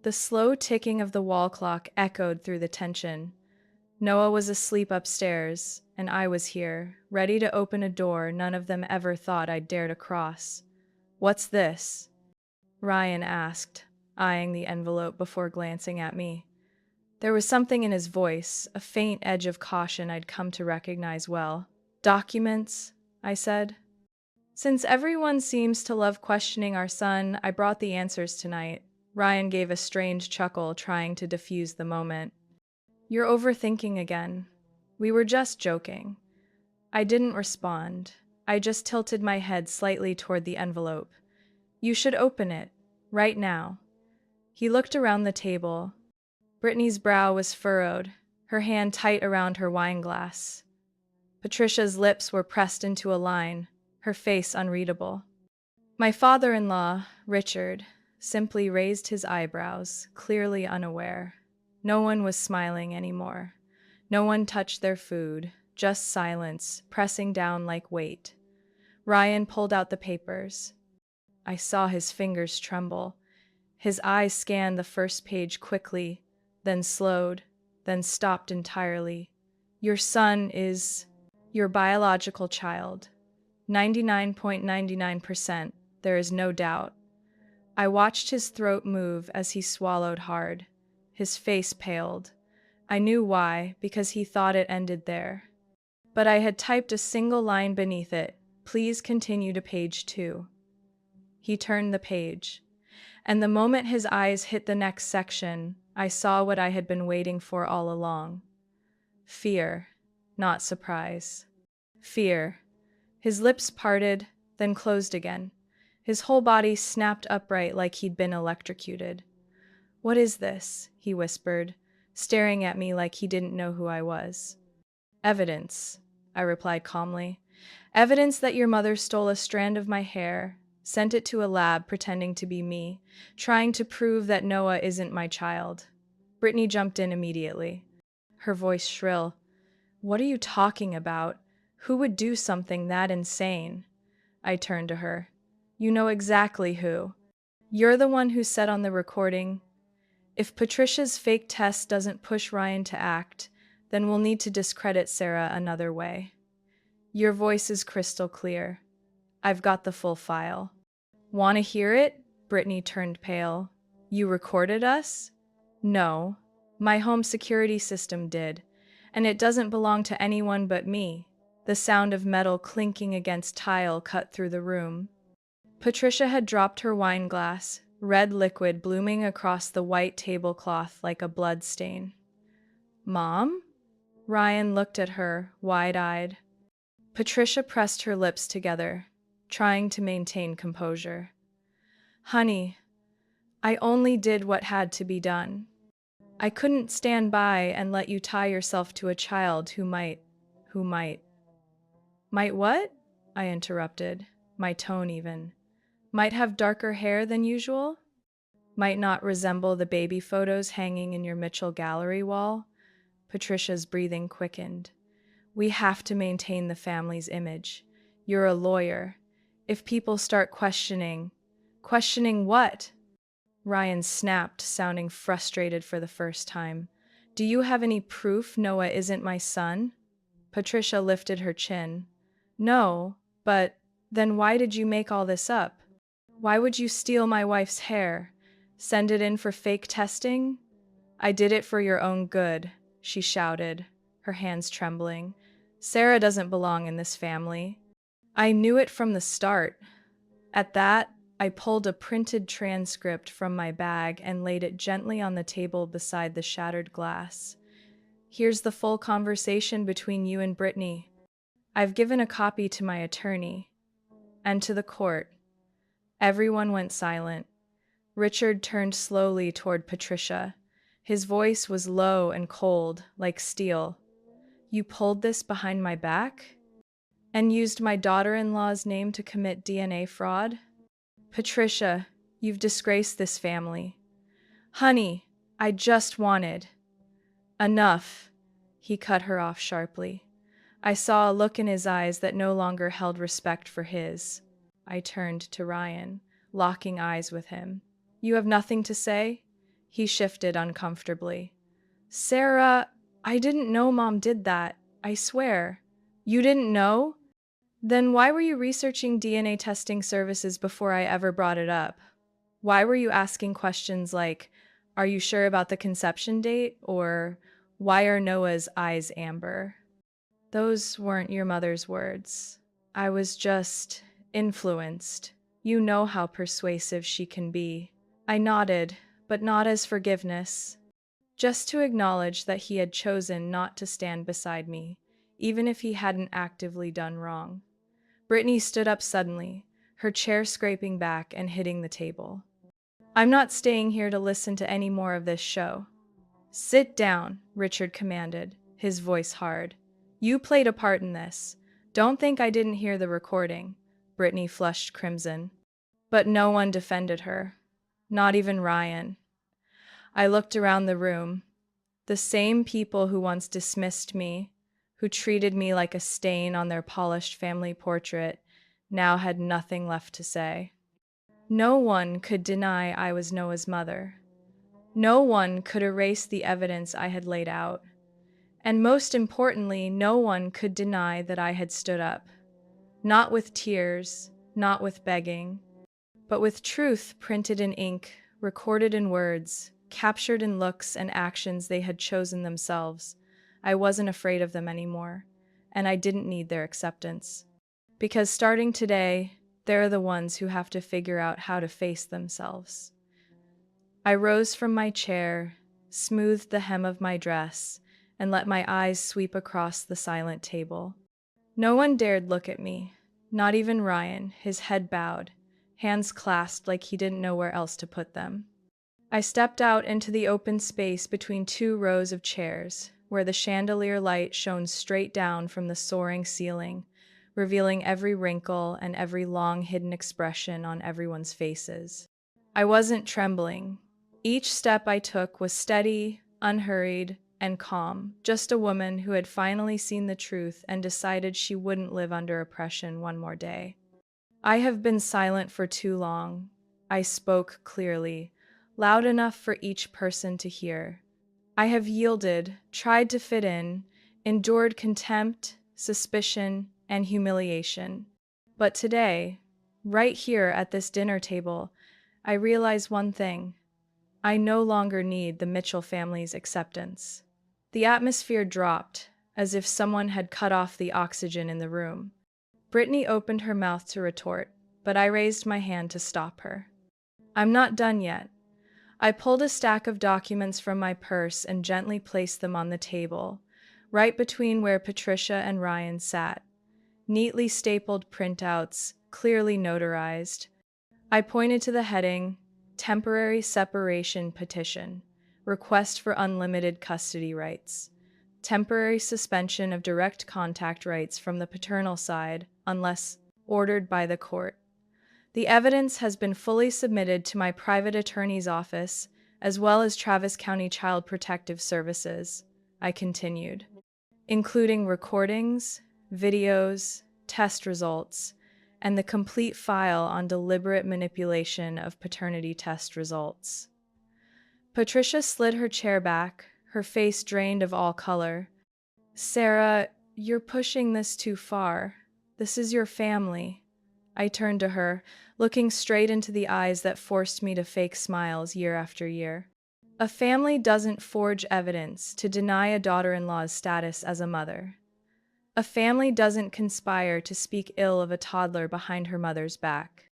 The slow ticking of the wall clock echoed through the tension. Noah was asleep upstairs, and I was here, ready to open a door none of them ever thought I'd dare to cross. "What's this?" Ryan asked, eyeing the envelope before glancing at me. There was something in his voice, a faint edge of caution I'd come to recognize well. "Documents," I said. "Since everyone seems to love questioning our son, I brought the answers tonight." Ryan gave a strange chuckle, trying to diffuse the moment. "You're overthinking again. We were just joking." I didn't respond. I just tilted my head slightly toward the envelope. "You should open it. Right now." He looked around the table. Brittany's brow was furrowed, her hand tight around her wine glass. Patricia's lips were pressed into a line, her face unreadable. My father-in-law, Richard, simply raised his eyebrows, clearly unaware. No one was smiling anymore. No one touched their food, just silence, pressing down like weight. Ryan pulled out the papers. I saw his fingers tremble. His eyes scanned the first page quickly, then slowed, then stopped entirely. "Your son is your biological child. 99.99%. There is no doubt." I watched his throat move as he swallowed hard. His face paled. I knew why, because he thought it ended there. But I had typed a single line beneath it: "Please continue to page 2." He turned the page, and the moment his eyes hit the next section, I saw what I had been waiting for all along. Fear, not surprise. Fear. His lips parted, then closed again. His whole body snapped upright like he'd been electrocuted. "What is this?" he whispered, staring at me like he didn't know who I was. "Evidence," I replied calmly. "Evidence that your mother stole a strand of my hair, sent it to a lab pretending to be me, trying to prove that Noah isn't my child." Brittany jumped in immediately, her voice shrill. "What are you talking about? Who would do something that insane?" I turned to her. "You know exactly who. You're the one who said on the recording, 'If Patricia's fake test doesn't push Ryan to act, then we'll need to discredit Sarah another way.'" Your voice is crystal clear. I've got the full file. "Want to hear it?" Brittany turned pale. "You recorded us?" "No. My home security system did. And it doesn't belong to anyone but me." The sound of metal clinking against tile cut through the room. Patricia had dropped her wine glass, red liquid blooming across the white tablecloth like a blood stain. "Mom?" Ryan looked at her, wide-eyed. Patricia pressed her lips together, trying to maintain composure. "Honey, I only did what had to be done. I couldn't stand by and let you tie yourself to a child who might. Might what?" I interrupted, my tone even. "Might have darker hair than usual? Might not resemble the baby photos hanging in your Mitchell gallery wall?" Patricia's breathing quickened. "We have to maintain the family's image. You're a lawyer. If people start questioning..." "Questioning what?" Ryan snapped, sounding frustrated for the first time. "Do you have any proof Noah isn't my son?" Patricia lifted her chin. "No, but then why did you make all this up?" Why would you steal my wife's hair? Send it in for fake testing? I did it for your own good, she shouted, her hands trembling. Sarah doesn't belong in this family. I knew it from the start. At that, I pulled a printed transcript from my bag and laid it gently on the table beside the shattered glass. Here's the full conversation between you and Brittany. I've given a copy to my attorney and to the court. Everyone went silent. Richard turned slowly toward Patricia. His voice was low and cold, like steel. You pulled this behind my back? And used my daughter-in-law's name to commit DNA fraud? Patricia, you've disgraced this family. Honey, I just wanted. Enough. He cut her off sharply. I saw a look in his eyes that no longer held respect for his. I turned to Ryan, locking eyes with him. You have nothing to say? He shifted uncomfortably. Sarah, I didn't know Mom did that. I swear. You didn't know? Then why were you researching DNA testing services before I ever brought it up? Why were you asking questions like, are you sure about the conception date? Or why are Noah's eyes amber? Those weren't your mother's words. I was just influenced. You know how persuasive she can be. I nodded, but not as forgiveness, just to acknowledge that he had chosen not to stand beside me, even if he hadn't actively done wrong. Brittany stood up suddenly, her chair scraping back and hitting the table. I'm not staying here to listen to any more of this show. Sit down, Richard commanded, his voice hard. You played a part in this. Don't think I didn't hear the recording. Brittany flushed crimson. But no one defended her. Not even Ryan. I looked around the room. The same people who once dismissed me, who treated me like a stain on their polished family portrait, now had nothing left to say. No one could deny I was Noah's mother. No one could erase the evidence I had laid out. And most importantly, no one could deny that I had stood up. Not with tears, not with begging, but with truth printed in ink, recorded in words, captured in looks and actions they had chosen themselves. I wasn't afraid of them anymore, and I didn't need their acceptance. Because starting today, they're the ones who have to figure out how to face themselves. I rose from my chair, smoothed the hem of my dress, and let my eyes sweep across the silent table. No one dared look at me, not even Ryan, his head bowed, hands clasped like he didn't know where else to put them. I stepped out into the open space between two rows of chairs, where the chandelier light shone straight down from the soaring ceiling, revealing every wrinkle and every long hidden expression on everyone's faces. I wasn't trembling. Each step I took was steady, unhurried, and calm, just a woman who had finally seen the truth and decided she wouldn't live under oppression one more day. I have been silent for too long. I spoke clearly, loud enough for each person to hear. I have yielded, tried to fit in, endured contempt, suspicion, and humiliation. But today, right here at this dinner table, I realize one thing. I no longer need the Mitchell family's acceptance. The atmosphere dropped, as if someone had cut off the oxygen in the room. Brittany opened her mouth to retort, but I raised my hand to stop her. I'm not done yet. I pulled a stack of documents from my purse and gently placed them on the table, right between where Patricia and Ryan sat. Neatly stapled printouts, clearly notarized. I pointed to the heading, Temporary Separation Petition, Request for Unlimited Custody Rights. Temporary suspension of direct contact rights from the paternal side, unless ordered by the court. The evidence has been fully submitted to my private attorney's office, as well as Travis County Child Protective Services, I continued, including recordings, videos, test results, and the complete file on deliberate manipulation of paternity test results. Patricia slid her chair back, her face drained of all color. Sarah, you're pushing this too far. This is your family. I turned to her, looking straight into the eyes that forced me to fake smiles year after year. A family doesn't forge evidence to deny a daughter-in-law's status as a mother. A family doesn't conspire to speak ill of a toddler behind her mother's back.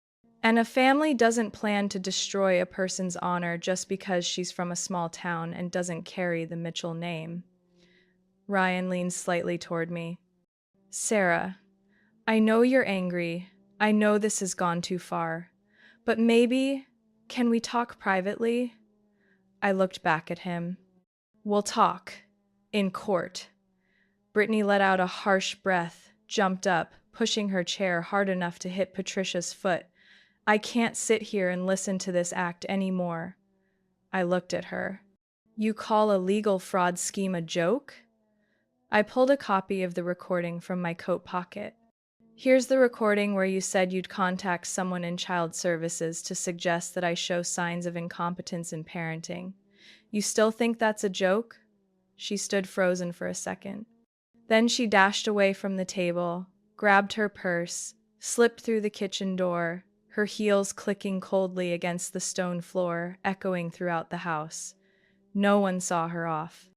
And a family doesn't plan to destroy a person's honor just because she's from a small town and doesn't carry the Mitchell name. Ryan leaned slightly toward me. Sarah, I know you're angry. I know this has gone too far. But maybe, can we talk privately? I looked back at him. We'll talk. In court. Brittany let out a harsh breath, jumped up, pushing her chair hard enough to hit Patricia's foot. I can't sit here and listen to this act anymore. I looked at her. You call a legal fraud scheme a joke? I pulled a copy of the recording from my coat pocket. Here's the recording where you said you'd contact someone in child services to suggest that I show signs of incompetence in parenting. You still think that's a joke? She stood frozen for a second. Then she dashed away from the table, grabbed her purse, slipped through the kitchen door, her heels clicking coldly against the stone floor, echoing throughout the house. No one saw her off.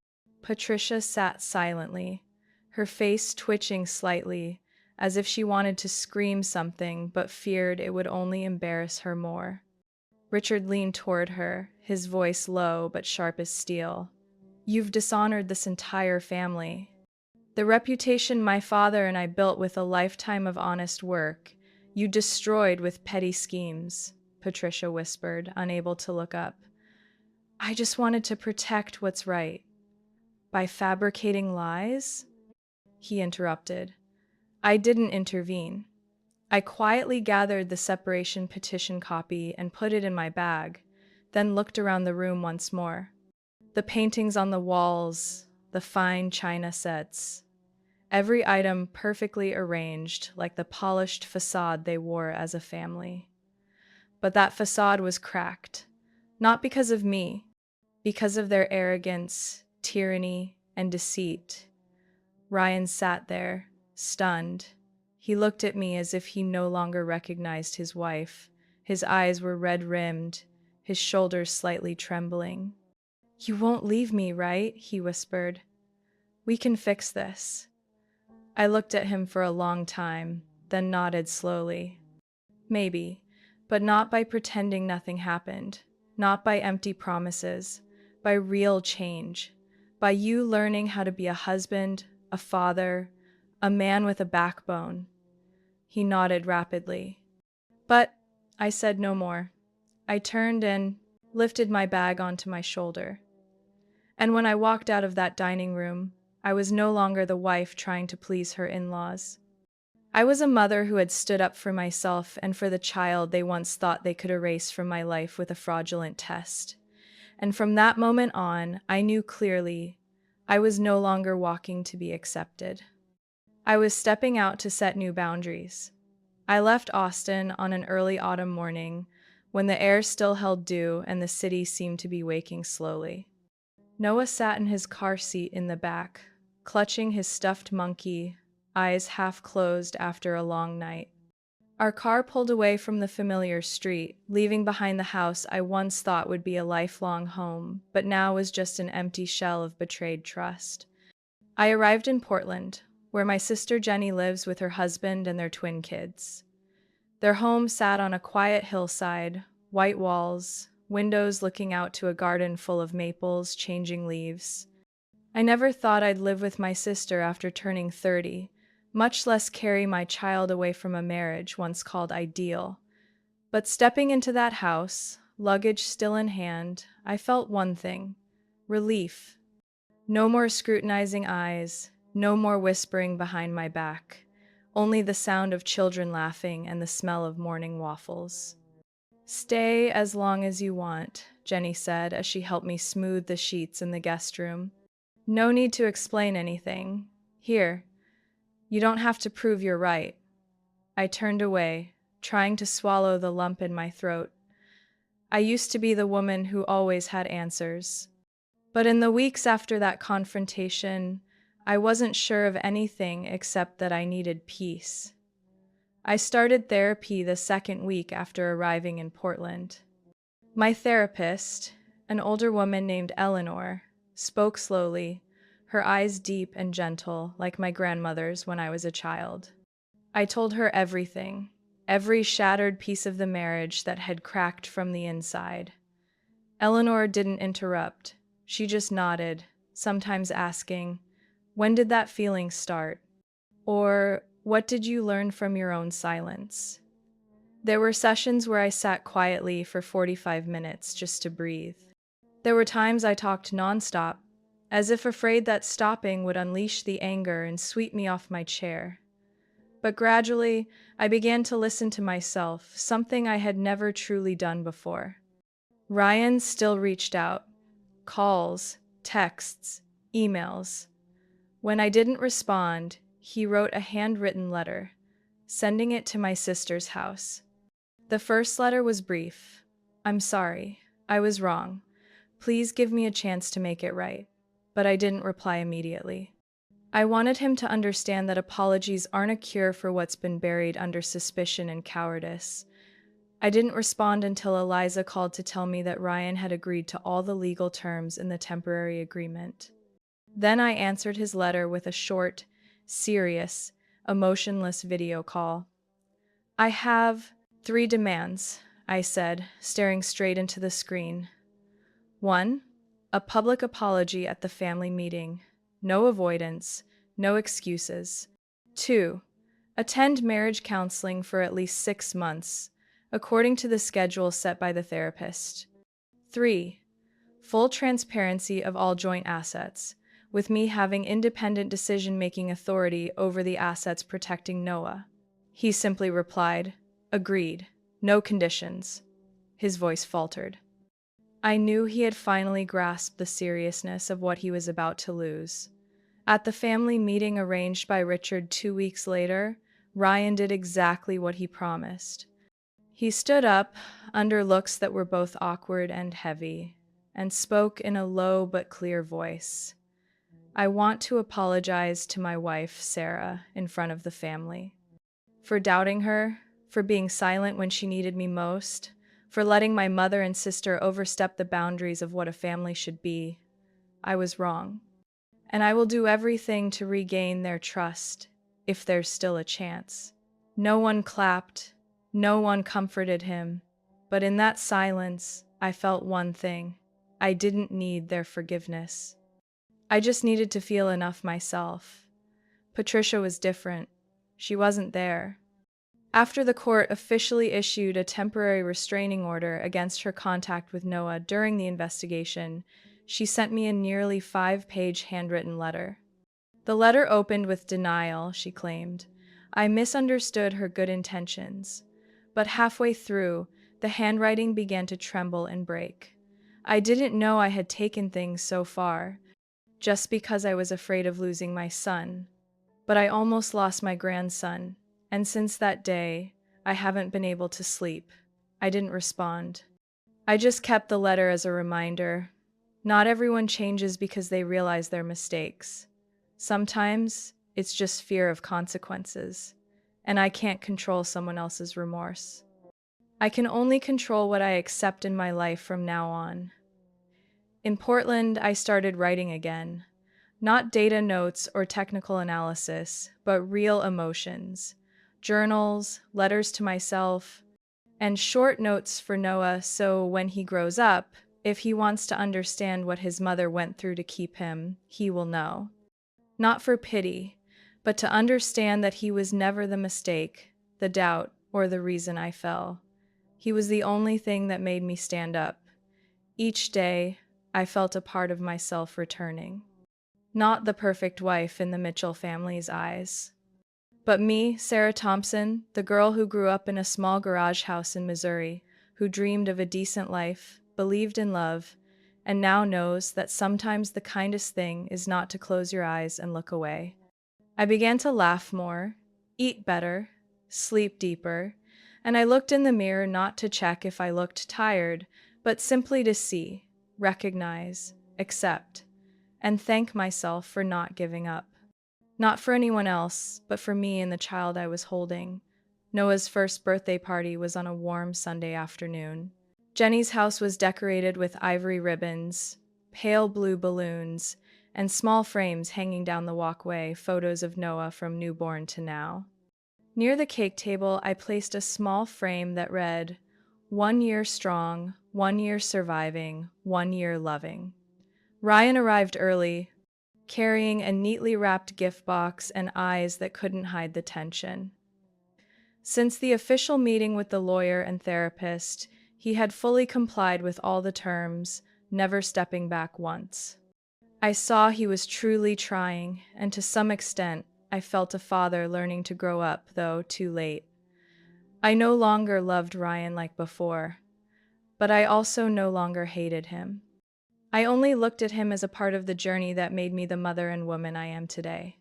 Patricia sat silently, her face twitching slightly, as if she wanted to scream something but feared it would only embarrass her more. Richard leaned toward her, his voice low but sharp as steel. You've dishonored this entire family. The reputation my father and I built with a lifetime of honest work, you destroyed with petty schemes, Patricia whispered, unable to look up. I just wanted to protect what's right. By fabricating lies? He interrupted. I didn't intervene. I quietly gathered the separation petition copy and put it in my bag, then looked around the room once more. The paintings on the walls, the fine china sets, every item perfectly arranged like the polished facade they wore as a family. But that facade was cracked, not because of me, because of their arrogance, tyranny, and deceit. Ryan sat there, stunned. He looked at me as if he no longer recognized his wife. His eyes were red-rimmed, his shoulders slightly trembling. You won't leave me, right? He whispered. We can fix this. I looked at him for a long time, then nodded slowly. Maybe, but not by pretending nothing happened, not by empty promises, by real change, by you learning how to be a husband, a father, a man with a backbone. He nodded rapidly. But I said no more. I turned and lifted my bag onto my shoulder. And when I walked out of that dining room, I was no longer the wife trying to please her in-laws. I was a mother who had stood up for myself and for the child they once thought they could erase from my life with a fraudulent test. And from that moment on, I knew clearly I was no longer walking to be accepted. I was stepping out to set new boundaries. I left Austin on an early autumn morning when the air still held dew and the city seemed to be waking slowly. Noah sat in his car seat in the back, clutching his stuffed monkey, eyes half closed after a long night. Our car pulled away from the familiar street, leaving behind the house I once thought would be a lifelong home, but now was just an empty shell of betrayed trust. I arrived in Portland, where my sister Jenny lives with her husband and their twin kids. Their home sat on a quiet hillside, white walls, windows looking out to a garden full of maples, changing leaves. I never thought I'd live with my sister after turning 30, much less carry my child away from a marriage once called ideal. But stepping into that house, luggage still in hand, I felt one thing: relief. No more scrutinizing eyes, no more whispering behind my back, only the sound of children laughing and the smell of morning waffles. Stay as long as you want, Jenny said as she helped me smooth the sheets in the guest room. No need to explain anything. Here, you don't have to prove you're right. I turned away, trying to swallow the lump in my throat. I used to be the woman who always had answers. But in the weeks after that confrontation, I wasn't sure of anything except that I needed peace. I started therapy the second week after arriving in Portland. My therapist, an older woman named Eleanor, spoke slowly, her eyes deep and gentle like my grandmother's when I was a child. I told her everything, every shattered piece of the marriage that had cracked from the inside. Eleanor didn't interrupt. She just nodded, sometimes asking, "When did that feeling start?" Or, "What did you learn from your own silence?" There were sessions where I sat quietly for 45 minutes just to breathe. There were times I talked nonstop, as if afraid that stopping would unleash the anger and sweep me off my chair. But gradually, I began to listen to myself, something I had never truly done before. Ryan still reached out. Calls, texts, emails. When I didn't respond, he wrote a handwritten letter, sending it to my sister's house. The first letter was brief. "I'm sorry. I was wrong. Please give me a chance to make it right." But I didn't reply immediately. I wanted him to understand that apologies aren't a cure for what's been buried under suspicion and cowardice. I didn't respond until Eliza called to tell me that Ryan had agreed to all the legal terms in the temporary agreement. Then I answered his letter with a short, serious, emotionless video call. "I have 3 demands," I said, staring straight into the screen. 1. A public apology at the family meeting. No avoidance, no excuses. 2. Attend marriage counseling for at least 6 months, according to the schedule set by the therapist. 3. Full transparency of all joint assets, with me having independent decision-making authority over the assets protecting Noah. He simply replied, "Agreed. No conditions." His voice faltered. I knew he had finally grasped the seriousness of what he was about to lose. At the family meeting arranged by Richard 2 weeks later, Ryan did exactly what he promised. He stood up, under looks that were both awkward and heavy, and spoke in a low but clear voice. "I want to apologize to my wife, Sarah, in front of the family. For doubting her, for being silent when she needed me most, for letting my mother and sister overstep the boundaries of what a family should be. I was wrong. And I will do everything to regain their trust, if there's still a chance." No one clapped, no one comforted him, but in that silence, I felt one thing. I didn't need their forgiveness. I just needed to feel enough myself. Patricia was different. She wasn't there. After the court officially issued a temporary restraining order against her contact with Noah during the investigation, she sent me a nearly 5-page handwritten letter. The letter opened with denial, she claimed. I misunderstood her good intentions. But halfway through, the handwriting began to tremble and break. I didn't know I had taken things so far, just because I was afraid of losing my son. But I almost lost my grandson, and since that day, I haven't been able to sleep. I didn't respond. I just kept the letter as a reminder. Not everyone changes because they realize their mistakes. Sometimes, it's just fear of consequences, and I can't control someone else's remorse. I can only control what I accept in my life from now on. In Portland, I started writing again. Not data notes or technical analysis, but real emotions. Journals, letters to myself, and short notes for Noah so when he grows up, if he wants to understand what his mother went through to keep him, he will know. Not for pity, but to understand that he was never the mistake, the doubt, or the reason I fell. He was the only thing that made me stand up. Each day, I felt a part of myself returning. Not the perfect wife in the Mitchell family's eyes, but me, Sarah Thompson, the girl who grew up in a small garage house in Missouri, who dreamed of a decent life, believed in love, and now knows that sometimes the kindest thing is not to close your eyes and look away. I began to laugh more, eat better, sleep deeper, and I looked in the mirror not to check if I looked tired, but simply to see, recognize, accept, and thank myself for not giving up. Not for anyone else, but for me and the child I was holding. Noah's first birthday party was on a warm Sunday afternoon. Jenny's house was decorated with ivory ribbons, pale blue balloons, and small frames hanging down the walkway, photos of Noah from newborn to now. Near the cake table, I placed a small frame that read, 1 year strong, 1 year surviving, 1 year loving. Ryan arrived early, carrying a neatly wrapped gift box and eyes that couldn't hide the tension. Since the official meeting with the lawyer and therapist, he had fully complied with all the terms, never stepping back once. I saw he was truly trying, and to some extent, I felt a father learning to grow up, though too late. I no longer loved Ryan like before, but I also no longer hated him. I only looked at him as a part of the journey that made me the mother and woman I am today.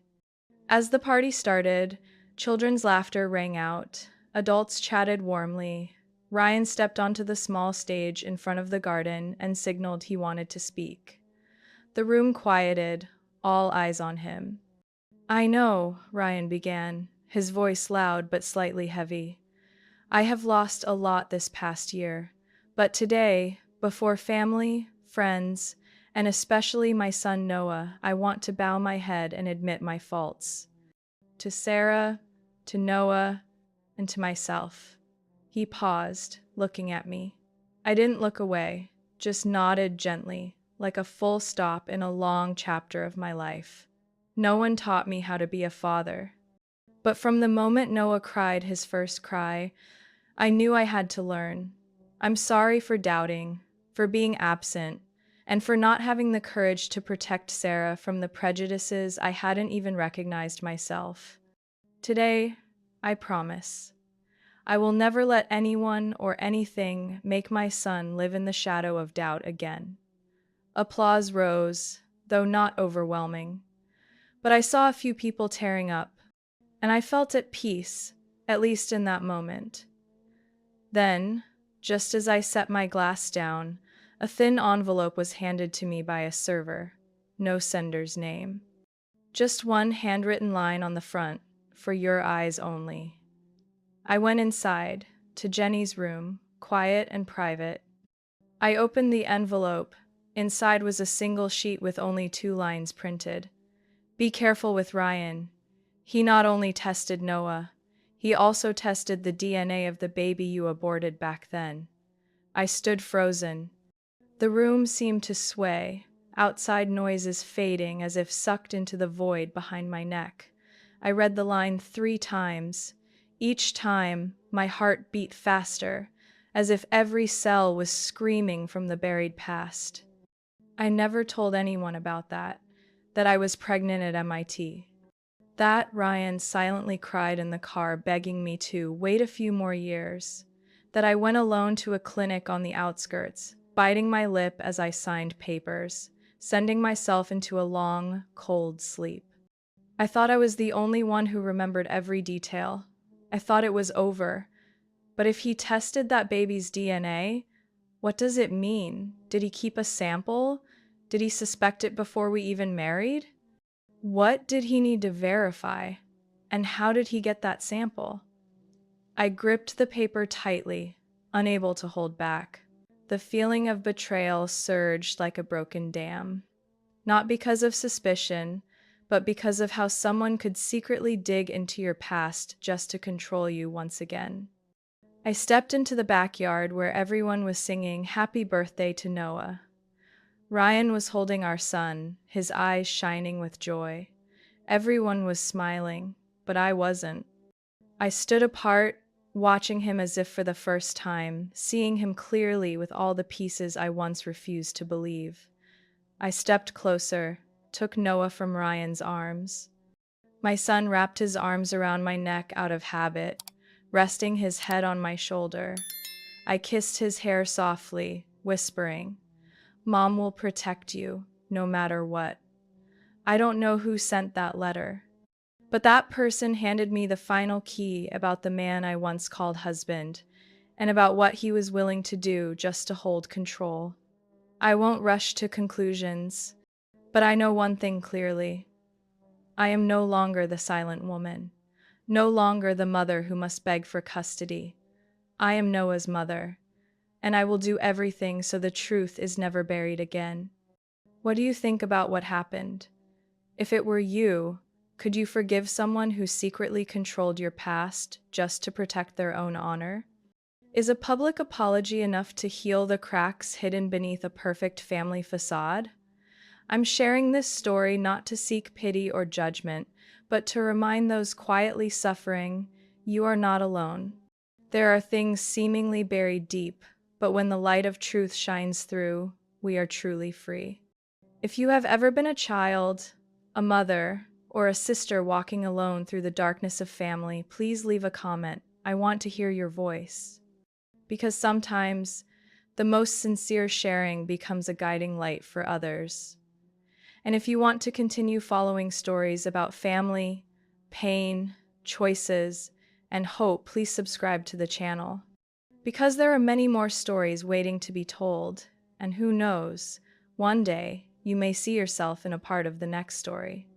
As the party started, children's laughter rang out, adults chatted warmly. Ryan stepped onto the small stage in front of the garden and signaled he wanted to speak. The room quieted, all eyes on him. "I know," Ryan began, his voice loud but slightly heavy. "I have lost a lot this past year, but today, before family, friends, and especially my son Noah, I want to bow my head and admit my faults. To Sarah, to Noah, and to myself." He paused, looking at me. I didn't look away, just nodded gently, like a full stop in a long chapter of my life. No one taught me how to be a father. But from the moment Noah cried his first cry, I knew I had to learn. I'm sorry for doubting, for being absent, and for not having the courage to protect Sarah from the prejudices I hadn't even recognized myself. Today, I promise, I will never let anyone or anything make my son live in the shadow of doubt again. Applause rose, though not overwhelming. But I saw a few people tearing up, and I felt at peace, at least in that moment. Then, just as I set my glass down, a thin envelope was handed to me by a server, no sender's name. Just one handwritten line on the front, "For your eyes only." I went inside, to Jenny's room, quiet and private. I opened the envelope. Inside was a single sheet with only 2 lines printed. "Be careful with Ryan. He not only tested Noah, he also tested the DNA of the baby you aborted back then." I stood frozen. The room seemed to sway, outside noises fading as if sucked into the void behind my neck. I read the line 3 times. Each time, my heart beat faster, as if every cell was screaming from the buried past. I never told anyone about that I was pregnant at MIT. That Ryan silently cried in the car, begging me to wait a few more years. That I went alone to a clinic on the outskirts, biting my lip as I signed papers, sending myself into a long, cold sleep. I thought I was the only one who remembered every detail. I thought it was over. But if he tested that baby's DNA, what does it mean? Did he keep a sample? Did he suspect it before we even married? What did he need to verify? And how did he get that sample? I gripped the paper tightly, unable to hold back. The feeling of betrayal surged like a broken dam. Not because of suspicion, but because of how someone could secretly dig into your past just to control you once again. I stepped into the backyard where everyone was singing "Happy Birthday" to Noah. Ryan was holding our son, his eyes shining with joy. Everyone was smiling, but I wasn't. I stood apart, watching him as if for the first time, seeing him clearly with all the pieces I once refused to believe. I stepped closer, took Noah from Ryan's arms. My son wrapped his arms around my neck out of habit, resting his head on my shoulder. I kissed his hair softly, whispering, "Mom will protect you, no matter what." I don't know who sent that letter, but that person handed me the final key about the man I once called husband, and about what he was willing to do just to hold control. I won't rush to conclusions, but I know one thing clearly. I am no longer the silent woman. no longer the mother who must beg for custody. I am Noah's mother, and I will do everything so the truth is never buried again. What do you think about what happened? If it were you, could you forgive someone who secretly controlled your past just to protect their own honor? Is a public apology enough to heal the cracks hidden beneath a perfect family facade? I'm sharing this story not to seek pity or judgment, but to remind those quietly suffering, you are not alone. There are things seemingly buried deep, but when the light of truth shines through, we are truly free. If you have ever been a child, a mother, or a sister walking alone through the darkness of family, please leave a comment. I want to hear your voice. Because sometimes the most sincere sharing becomes a guiding light for others. And if you want to continue following stories about family, pain, choices, and hope, please subscribe to the channel. Because there are many more stories waiting to be told, and who knows, one day you may see yourself in a part of the next story.